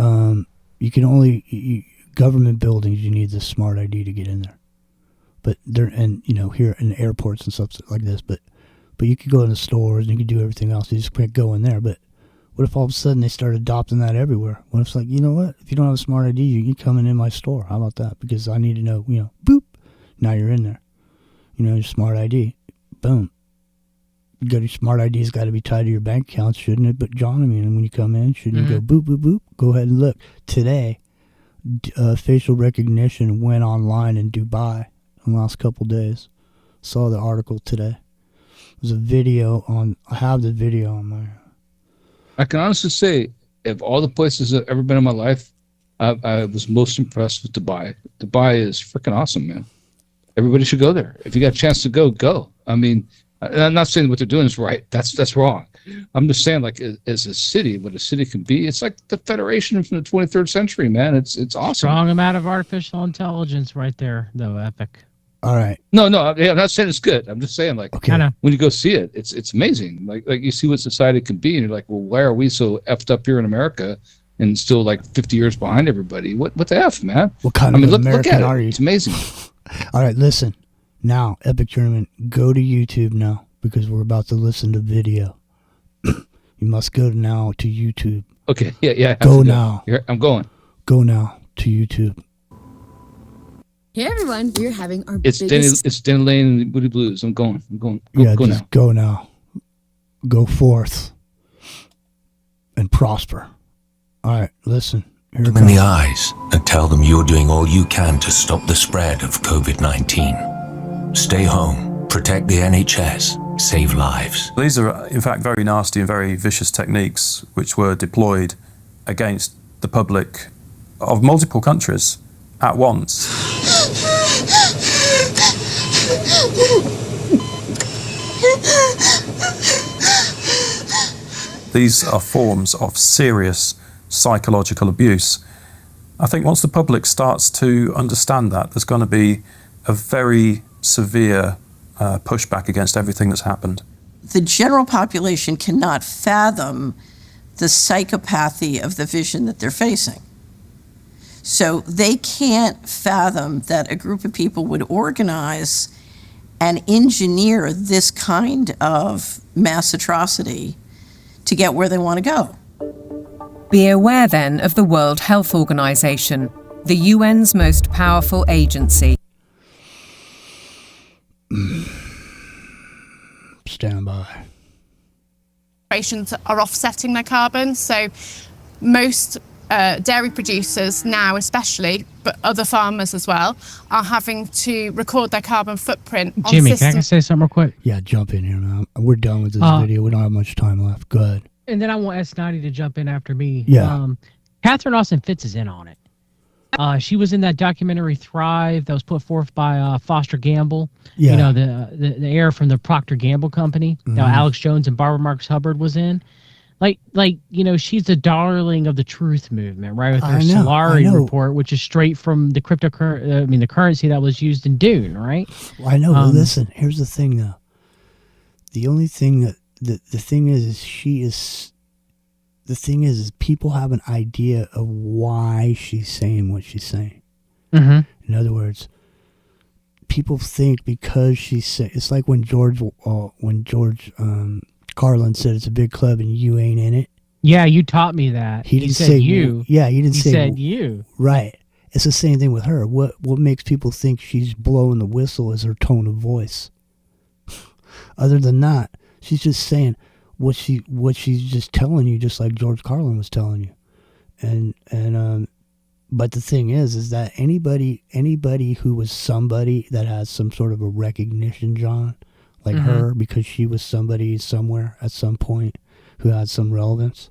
You can only government buildings. You need the smart ID to get in there. But they're here in airports and stuff like this. But you could go in the stores and you could do everything else. You just can't go in there. But what if all of a sudden they start adopting that everywhere? What if it's like, you know what? If you don't have a smart ID, you can come in my store. How about that? Because I need to know, boop. Now you're in there. Your smart ID. Boom. Your smart ID's got to be tied to your bank account, shouldn't it? But John, when you come in, shouldn't you go boop, boop, boop? Go ahead and look. Today, facial recognition went online in Dubai in the last couple days. Saw the article today. There's a video I have the video on my... I can honestly say, of all the places I've ever been in my life, I was most impressed with Dubai. Dubai is freaking awesome, man. Everybody should go there. If you got a chance to go. I mean, I'm not saying what they're doing is right. That's wrong. I'm just saying, like, as a city, what a city can be, it's like the Federation from the 23rd century, man. It's awesome. Strong amount of artificial intelligence right there, though, Epic. All right. No, I'm not saying it's good. I'm just saying, like, Okay. when you go see it, it's amazing. Like you see what society can be, and you're like, well, why are we so effed up here in America and still like 50 years behind everybody? What the F, man? What kind of look American at are it. you? It's amazing. All right, listen. Now, Epic Tournament, go to YouTube now because we're about to listen to video. You must go now to YouTube. Okay, yeah. I have Go to now. Here, I'm going. Go now to YouTube. Hey everyone, we're having our It's biggest... Danny Lane and the Booty Blues. I'm going. Go Just now. go now. Go forth and prosper. All right, listen. Here Look them in the eyes and tell them you're doing all you can to stop the spread of COVID-19. Stay home, protect the NHS, save lives. These are, in fact, very nasty and very vicious techniques which were deployed against the public of multiple countries at once. These are forms of serious psychological abuse. I think once the public starts to understand that, there's going to be a very severe pushback against everything that's happened. The general population cannot fathom the psychopathy of the vision that they're facing. So they can't fathom that a group of people would organize and engineer this kind of mass atrocity to get where they want to go. Be aware then of the World Health Organization, the UN's most powerful agency. Stand by. Corporations are offsetting their carbon, so most dairy producers now especially, but other farmers as well, are having to record their carbon footprint on Jimmy, can I say something real quick? Yeah, jump in here, man. We're done with this video. We don't have much time left. Go ahead. And then I want S90 to jump in after me. Yeah. Catherine Austin Fitz is in on it. She was in that documentary Thrive that was put forth by Foster Gamble. Yeah. You know, the heir from the Procter Gamble company. Now Alex Jones and Barbara Marx Hubbard was in. Like you know, she's the darling of the truth movement, right? With her Solari report, which is straight from the the currency that was used in Dune, right? Well, I know. But listen, here's the thing, though. The only thing that the thing is people have an idea of why she's saying what she's saying. In other words, people think because she's saying, it's like when George Carlin said it's a big club and you ain't in it. Yeah, you taught me that. He didn't said say you. Yeah, he didn't say said you. Right. It's the same thing with her. What makes people think she's blowing the whistle is her tone of voice. Other than that, she's just saying what she's just telling you, just like George Carlin was telling you. And but the thing is that anybody who was somebody that has some sort of a recognition, John, like her, because she was somebody somewhere at some point who had some relevance.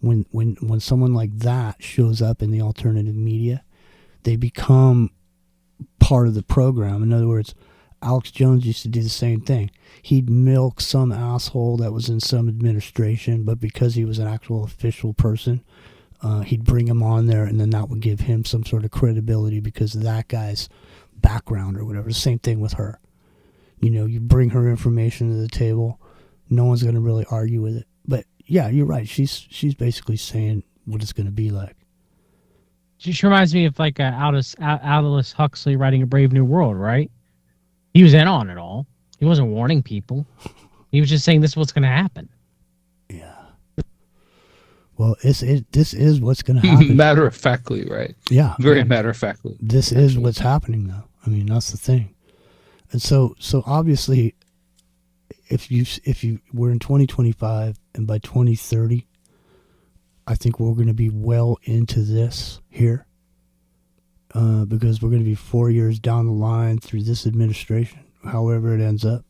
When someone like that shows up in the alternative media, they become part of the program. In other words, Alex Jones used to do the same thing. He'd milk some asshole that was in some administration, but because he was an actual official person, he'd bring him on there, and then that would give him some sort of credibility because of that guy's background or whatever. The same thing with her. You know, you bring her information to the table, no one's going to really argue with it. But yeah, you're right. She's basically saying what it's going to be like. She reminds me of like Aldous Huxley writing A Brave New World, right? He was in on it all. He wasn't warning people. He was just saying this is what's going to happen. Well, this is what's going to happen. Matter of factly, right? Yeah. Very matter of factly. This is what's happening, though. I mean, that's the thing. And so obviously, if we're in 2025 and by 2030, I think we're going to be well into this here, because we're going to be 4 years down the line through this administration, however it ends up.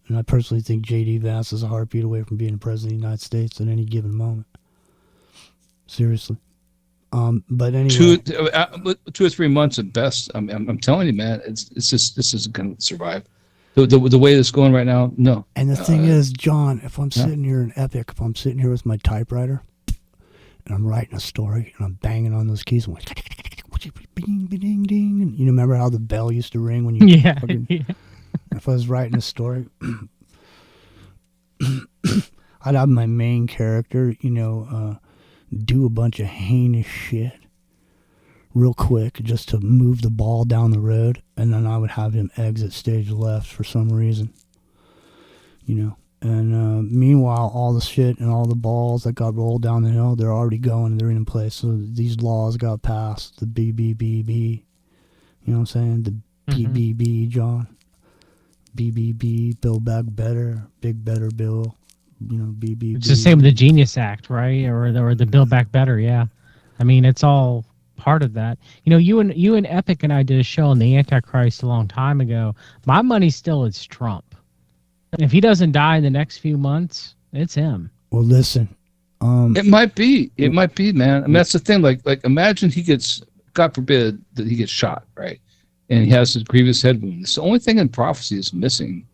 And I personally think J.D. Vance is a heartbeat away from being the president of the United States at any given moment. Seriously. But anyway, 2 or 3 months at best. I'm telling you, man, it's just, this isn't going to survive. The way it's going right now, no. And the thing is, John, if I'm sitting here in Epic, if I'm sitting here with my typewriter and I'm writing a story and I'm banging on those keys, I'm like, ding, ding, ding. And you remember how the bell used to ring when you Yeah. If I was writing a story, I'd have my main character, do a bunch of heinous shit real quick just to move the ball down the road, and then I would have him exit stage left for some reason, and meanwhile all the shit and all the balls that got rolled down the hill, they're already going and they're in place. So these laws got passed, the BBBB, you know what I'm saying, the BBB, John, BBB, Build Back Better, Big Better Bill, BBB. It's the same with the Genius Act, right? Or the Build Back Better, yeah. I mean, it's all part of that. You and Epic and I did a show on the Antichrist a long time ago. My money still is Trump. If he doesn't die in the next few months, it's him. Well, listen. It might be, man. I mean, that's the thing. Like imagine he gets, God forbid, that he gets shot, right? And he has his grievous head wound. It's the only thing in prophecy is missing,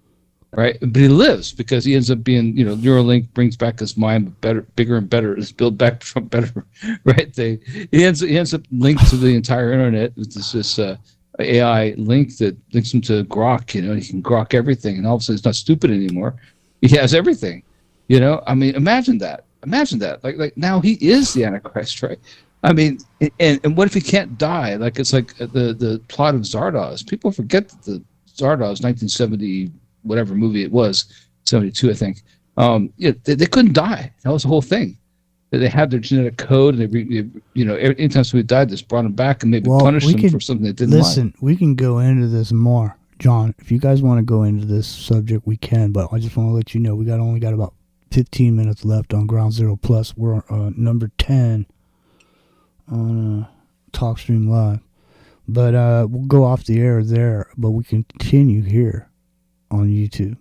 right? But he lives because he ends up being, Neuralink brings back his mind better, bigger and better. It's built back Trump better, right? He ends up linked to the entire internet with this AI link that links him to Grok. He can Grok everything, and all of a sudden he's not stupid anymore. He has everything. I mean, imagine that. Like now he is the Antichrist, right? I mean, and what if he can't die? Like it's like the plot of Zardoz. People forget that the Zardoz 1970 whatever movie it was, 72 I think. They couldn't die. That was the whole thing. They had their genetic code, and anytime somebody died, this brought them back and maybe punished them for something they didn't like. We can go into this more, John. If you guys want to go into this subject, we can. But I just want to let you know we only got about 15 minutes left on Ground Zero Plus. We're number 10 on TalkStream Live, but we'll go off the air there. But we can continue here on YouTube.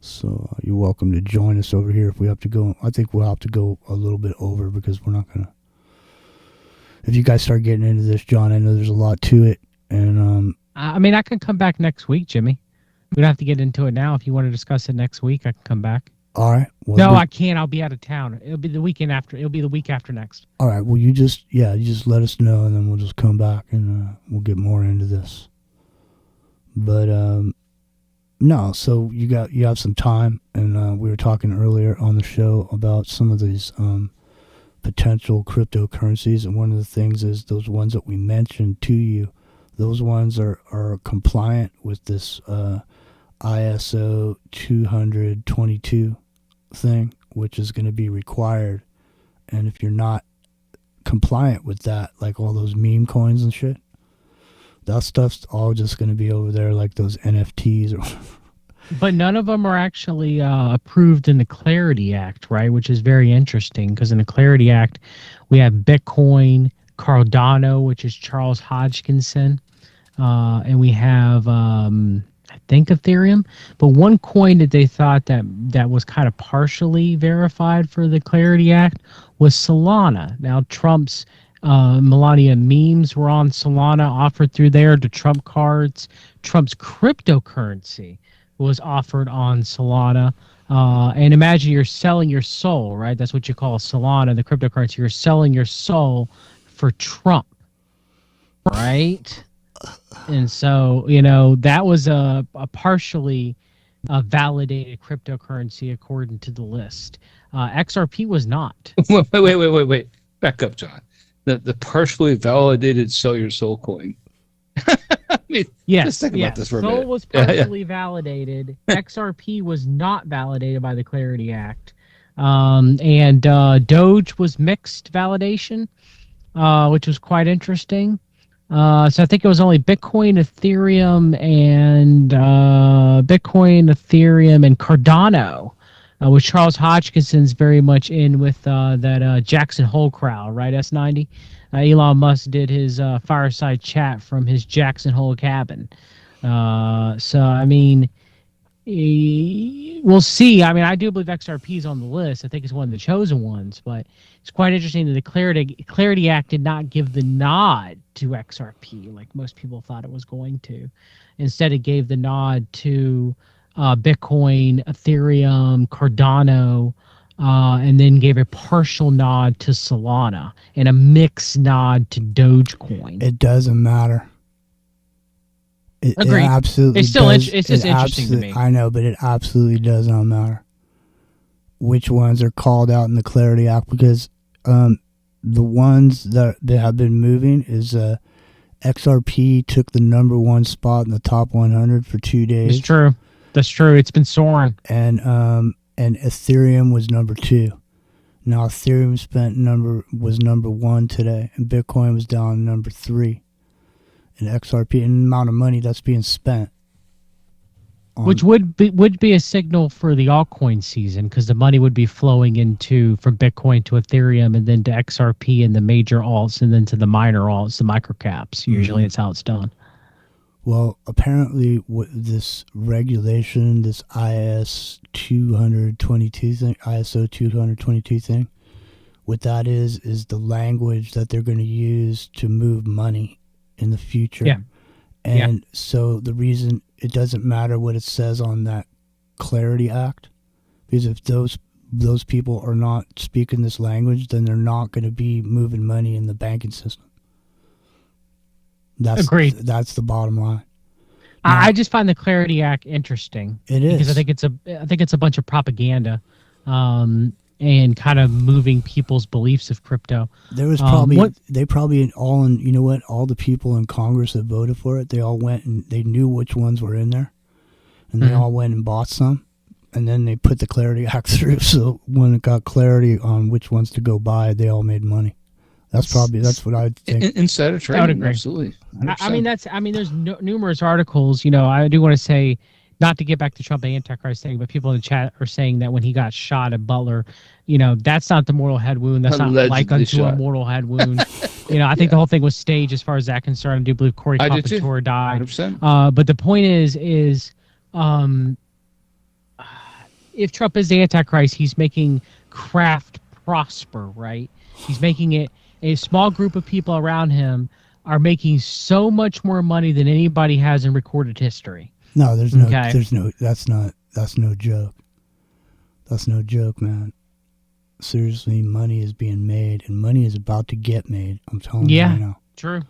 So you're welcome to join us over here if we have to go. I think we'll have to go a little bit over because we're not going to. If you guys start getting into this, John, I know there's a lot to it. And I mean, I can come back next week, Jimmy. We don't have to get into it now. If you want to discuss it next week, I can come back. All right. Well, no, I can't. I'll be out of town. It'll be the weekend after. It'll be the week after next. All right. Well, you just let us know, and then we'll just come back and we'll get more into this. But no, so you have some time, and we were talking earlier on the show about some of these potential cryptocurrencies, and one of the things is those ones that we mentioned to you. Those ones are compliant with this ISO 222 thing, which is going to be required. And if you're not compliant with that, like all those meme coins and shit, that stuff's all just going to be over there like those NFTs or But none of them are actually approved in the Clarity Act, right? Which is very interesting because in the Clarity Act, we have Bitcoin, Cardano, which is Charles Hodgkinson, and we have, I think, Ethereum. But one coin that they thought that was kind of partially verified for the Clarity Act was Solana. Now, Trump's Melania memes were on Solana, offered through there to Trump cards. Trump's cryptocurrency was offered on Solana. And imagine you're selling your soul, right? That's what you call Solana, the cryptocurrency. You're selling your soul for Trump, right? And so, that was a partially validated cryptocurrency according to the list. XRP was not. Wait. Back up, John. The partially validated sell your soul coin. I mean, yes, just think about this for a minute. Soul was partially validated. XRP was not validated by the Clarity Act. And Doge was mixed validation, which was quite interesting. So I think it was only Bitcoin, Ethereum, and Cardano, which Charles Hodgkinson's very much in with that Jackson Hole crowd, right? S90. Elon Musk did his fireside chat from his Jackson Hole cabin. So I mean, we'll see. I mean, I do believe XRP is on the list. I think it's one of the chosen ones, but it's quite interesting that the Clarity Act did not give the nod to XRP like most people thought it was going to. Instead, it gave the nod to Bitcoin, Ethereum, Cardano, and then gave a partial nod to Solana and a mixed nod to Dogecoin. It doesn't matter. It absolutely it's still does. it's just interesting to me. I know, but it absolutely does not matter which ones are called out in the Clarity Act, because the ones that have been moving is XRP took the #1 spot in the top 100 for 2 days. It's true. That's true. It's been soaring. And Ethereum was #2. Now Ethereum was #1 today, and Bitcoin was down #3. And XRP, and the amount of money that's being spent, which would be a signal for the altcoin season, because the money would be flowing from Bitcoin to Ethereum and then to XRP and the major alts, and then to the minor alts, the microcaps. Usually, it's how it's done. Well, apparently, this regulation, this ISO 222 thing, what that is the language that they're going to use to move money in the future. Yeah. And so the reason it doesn't matter what it says on that Clarity Act, because if those people are not speaking this language, then they're not going to be moving money in the banking system. Agreed. That's the bottom line. I just find the Clarity Act interesting. It is, because I think it's a bunch of propaganda, and kind of moving people's beliefs of crypto. There was all the people in Congress that voted for it, they all went and they knew which ones were in there, and they all went and bought some, and then they put the Clarity Act through. So when it got clarity on which ones to go buy, they all made money. That's what I think. Insider trading, absolutely. I mean, there's numerous articles. I do want to say, not to get back to Trump and Antichrist thing, but people in the chat are saying that when he got shot at Butler, that's not the mortal head wound. That's Allegedly not like unto shot. a mortal head wound. I think the whole thing was staged as far as that concerned. I do believe Corey Compitor died. 100%. But the point is if Trump is the Antichrist, he's making craft prosper, right? He's making it, a small group of people around him are making so much more money than anybody has in recorded history. No, that's no joke. That's no joke, man. Seriously, money is being made, and money is about to get made. I'm telling you right now. True.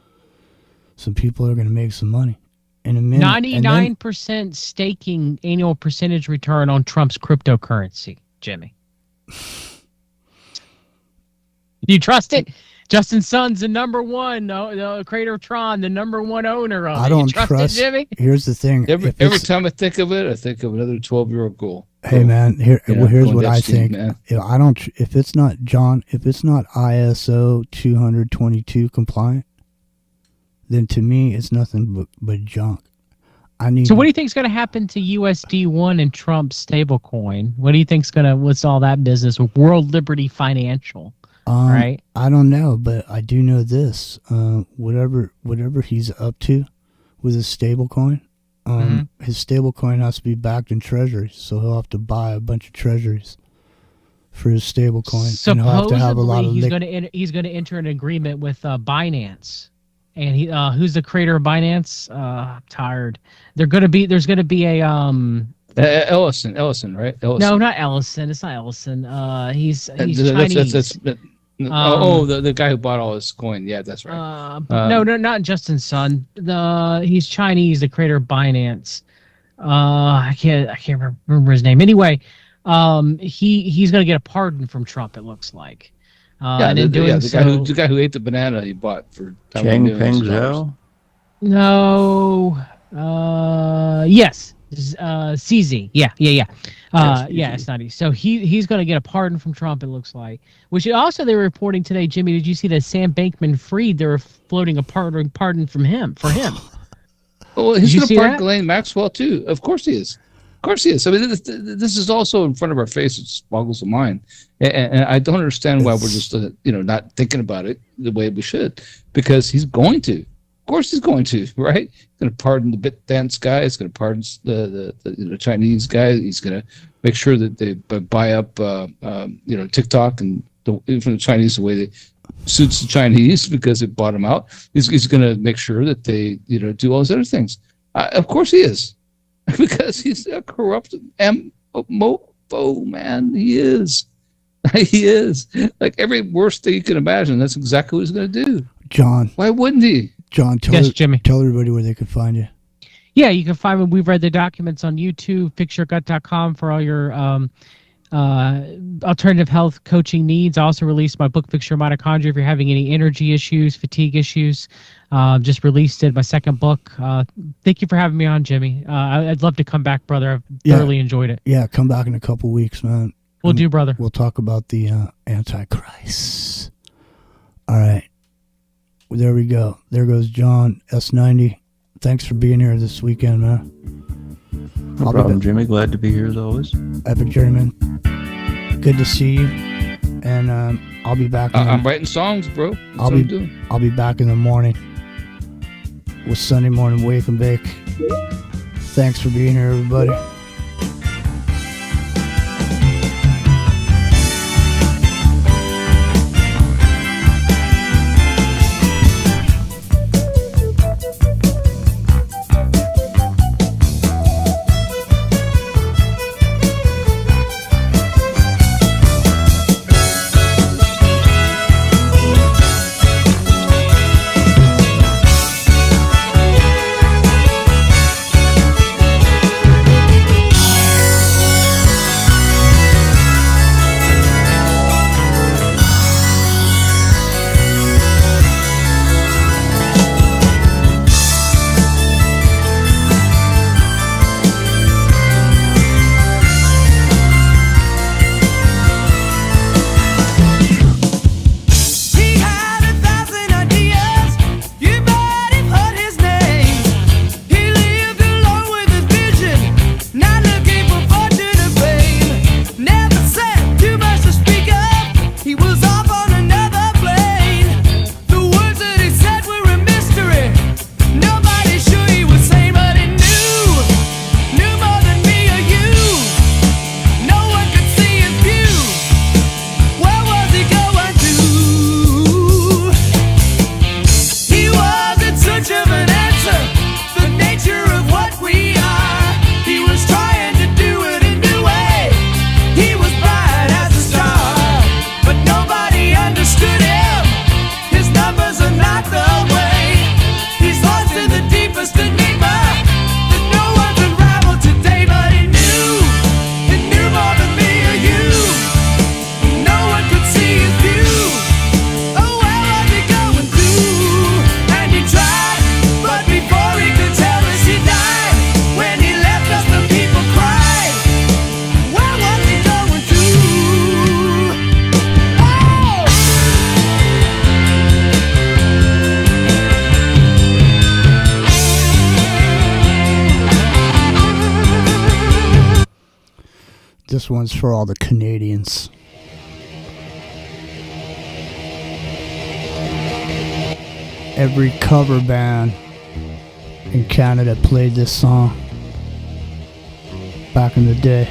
Some people are going to make some money in a minute. 99% staking annual percentage return on Trump's cryptocurrency, Jimmy. Do you trust it? Justin Sun's the #1, the creator of Tron, the #1 owner of it. I don't trust trust it, Jimmy? Here's the thing. Every time I think of it, I think of another 12-year-old goal. Hey man, here's what I think. Man. If it's not ISO 222 compliant, then to me it's nothing but junk. So what do you think is going to happen to USD1 and Trump's stablecoin? What do you think's what's all that business with World Liberty Financial? Right? I don't know, but I do know this. Whatever he's up to with his stablecoin, his stablecoin has to be backed in treasuries, so he'll have to buy a bunch of treasuries for his stablecoin. Supposedly, and he'll have to have a lot of he's going to enter an agreement with Binance, and he who's the creator of Binance? I'm tired. There's going to be a Ellison, right? Ellison. No, not Ellison. It's not Ellison. He's Chinese. The guy who bought all his coin. Yeah, that's right. No, not Justin Sun. He's Chinese, the creator of Binance. I can't remember his name. Anyway, he's going to get a pardon from Trump, it looks like. The guy who ate the banana he bought for Chang Peng Zhao? No. Yes. CZ. Yeah. It's not easy. So he's going to get a pardon from Trump, it looks like. Which also they were reporting today, Jimmy, did you see that Sam Bankman-Fried, they were floating a pardon for him? Well, he's going to pardon Ghislaine Maxwell too. Of course he is. I mean, this is also in front of our face. It boggles the mind, and I don't understand why we're just not thinking about it the way we should, because he's going to. Of course he's going to, right? He's going to pardon the BitDance guy. He's going to pardon the Chinese guy. He's going to make sure that they buy up, TikTok and from the Chinese the way they suits the Chinese because it bought him out. He's going to make sure that they, do all those other things. Of course he is, because he's a corrupt mofo, man. He is. He is. Like every worst thing you can imagine, that's exactly what he's going to do. John. Why wouldn't he? John, Jimmy. Tell everybody where they can find you. Yeah, you can find me. We've read the documents on YouTube, fixyourgut.com for all your alternative health coaching needs. I also released my book, Fix Your Mitochondria, if you're having any energy issues, fatigue issues. Just released it, my second book. Thank you for having me on, Jimmy. I'd love to come back, brother. I've thoroughly enjoyed it. Yeah, come back in a couple weeks, man. We'll do, brother. We'll talk about the Antichrist. All right. There we go. There goes John S90. Thanks for being here this weekend, man. No problem, Jimmy. Glad to be here as always. Epic Journeyman. Good to see you. And I'll be back. I'm writing songs, bro. That's what I'm doing. I'll be back in the morning with Sunday Morning Wake and Bake. Thanks for being here, everybody. This one's for all the Canadians. Every cover band in Canada played this song back in the day.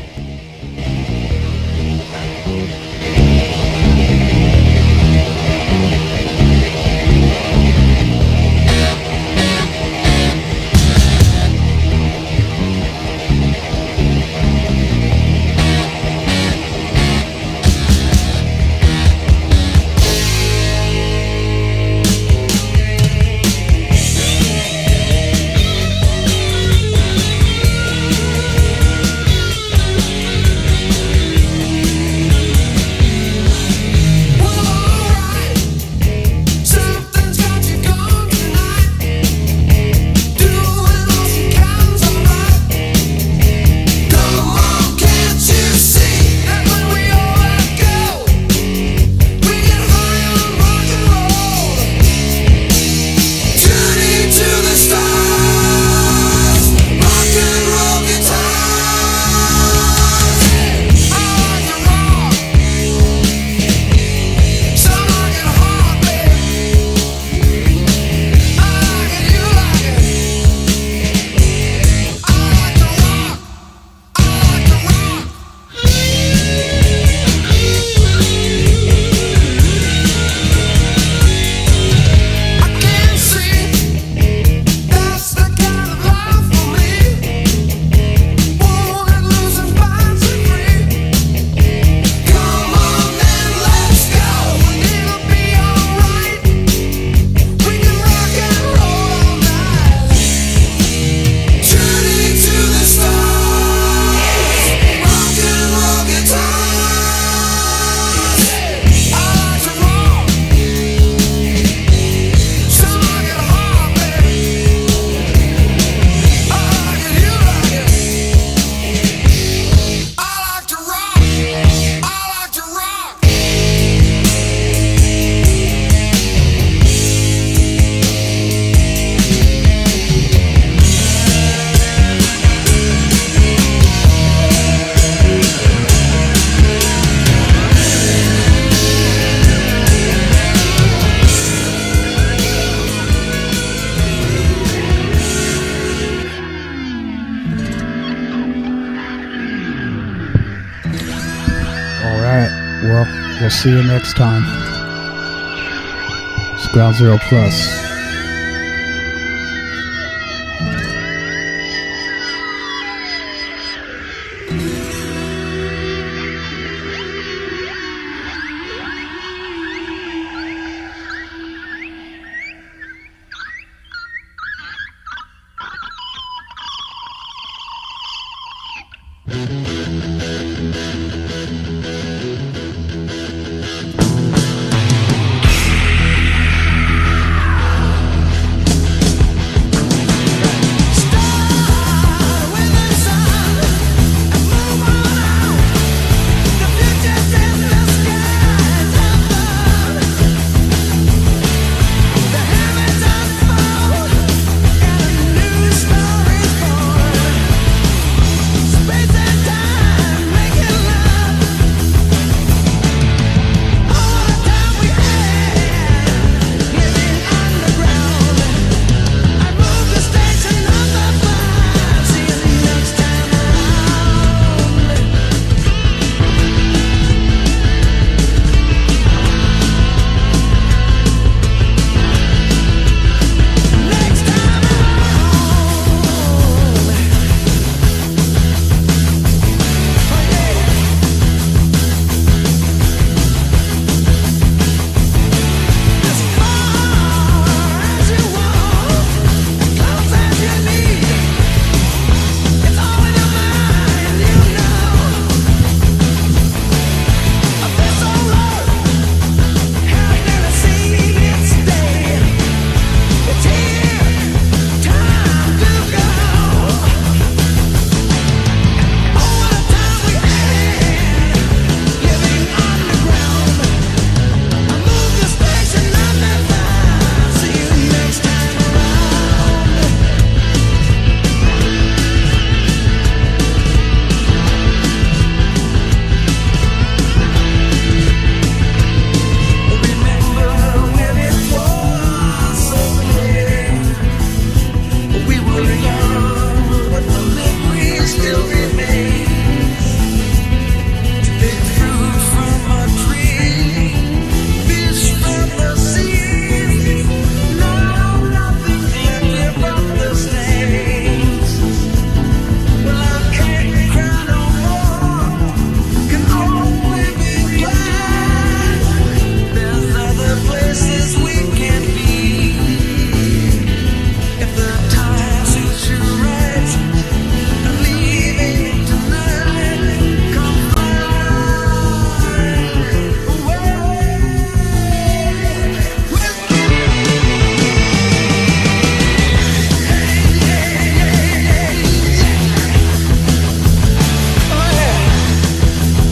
We'll see you next time. It's Ground Zero Plus.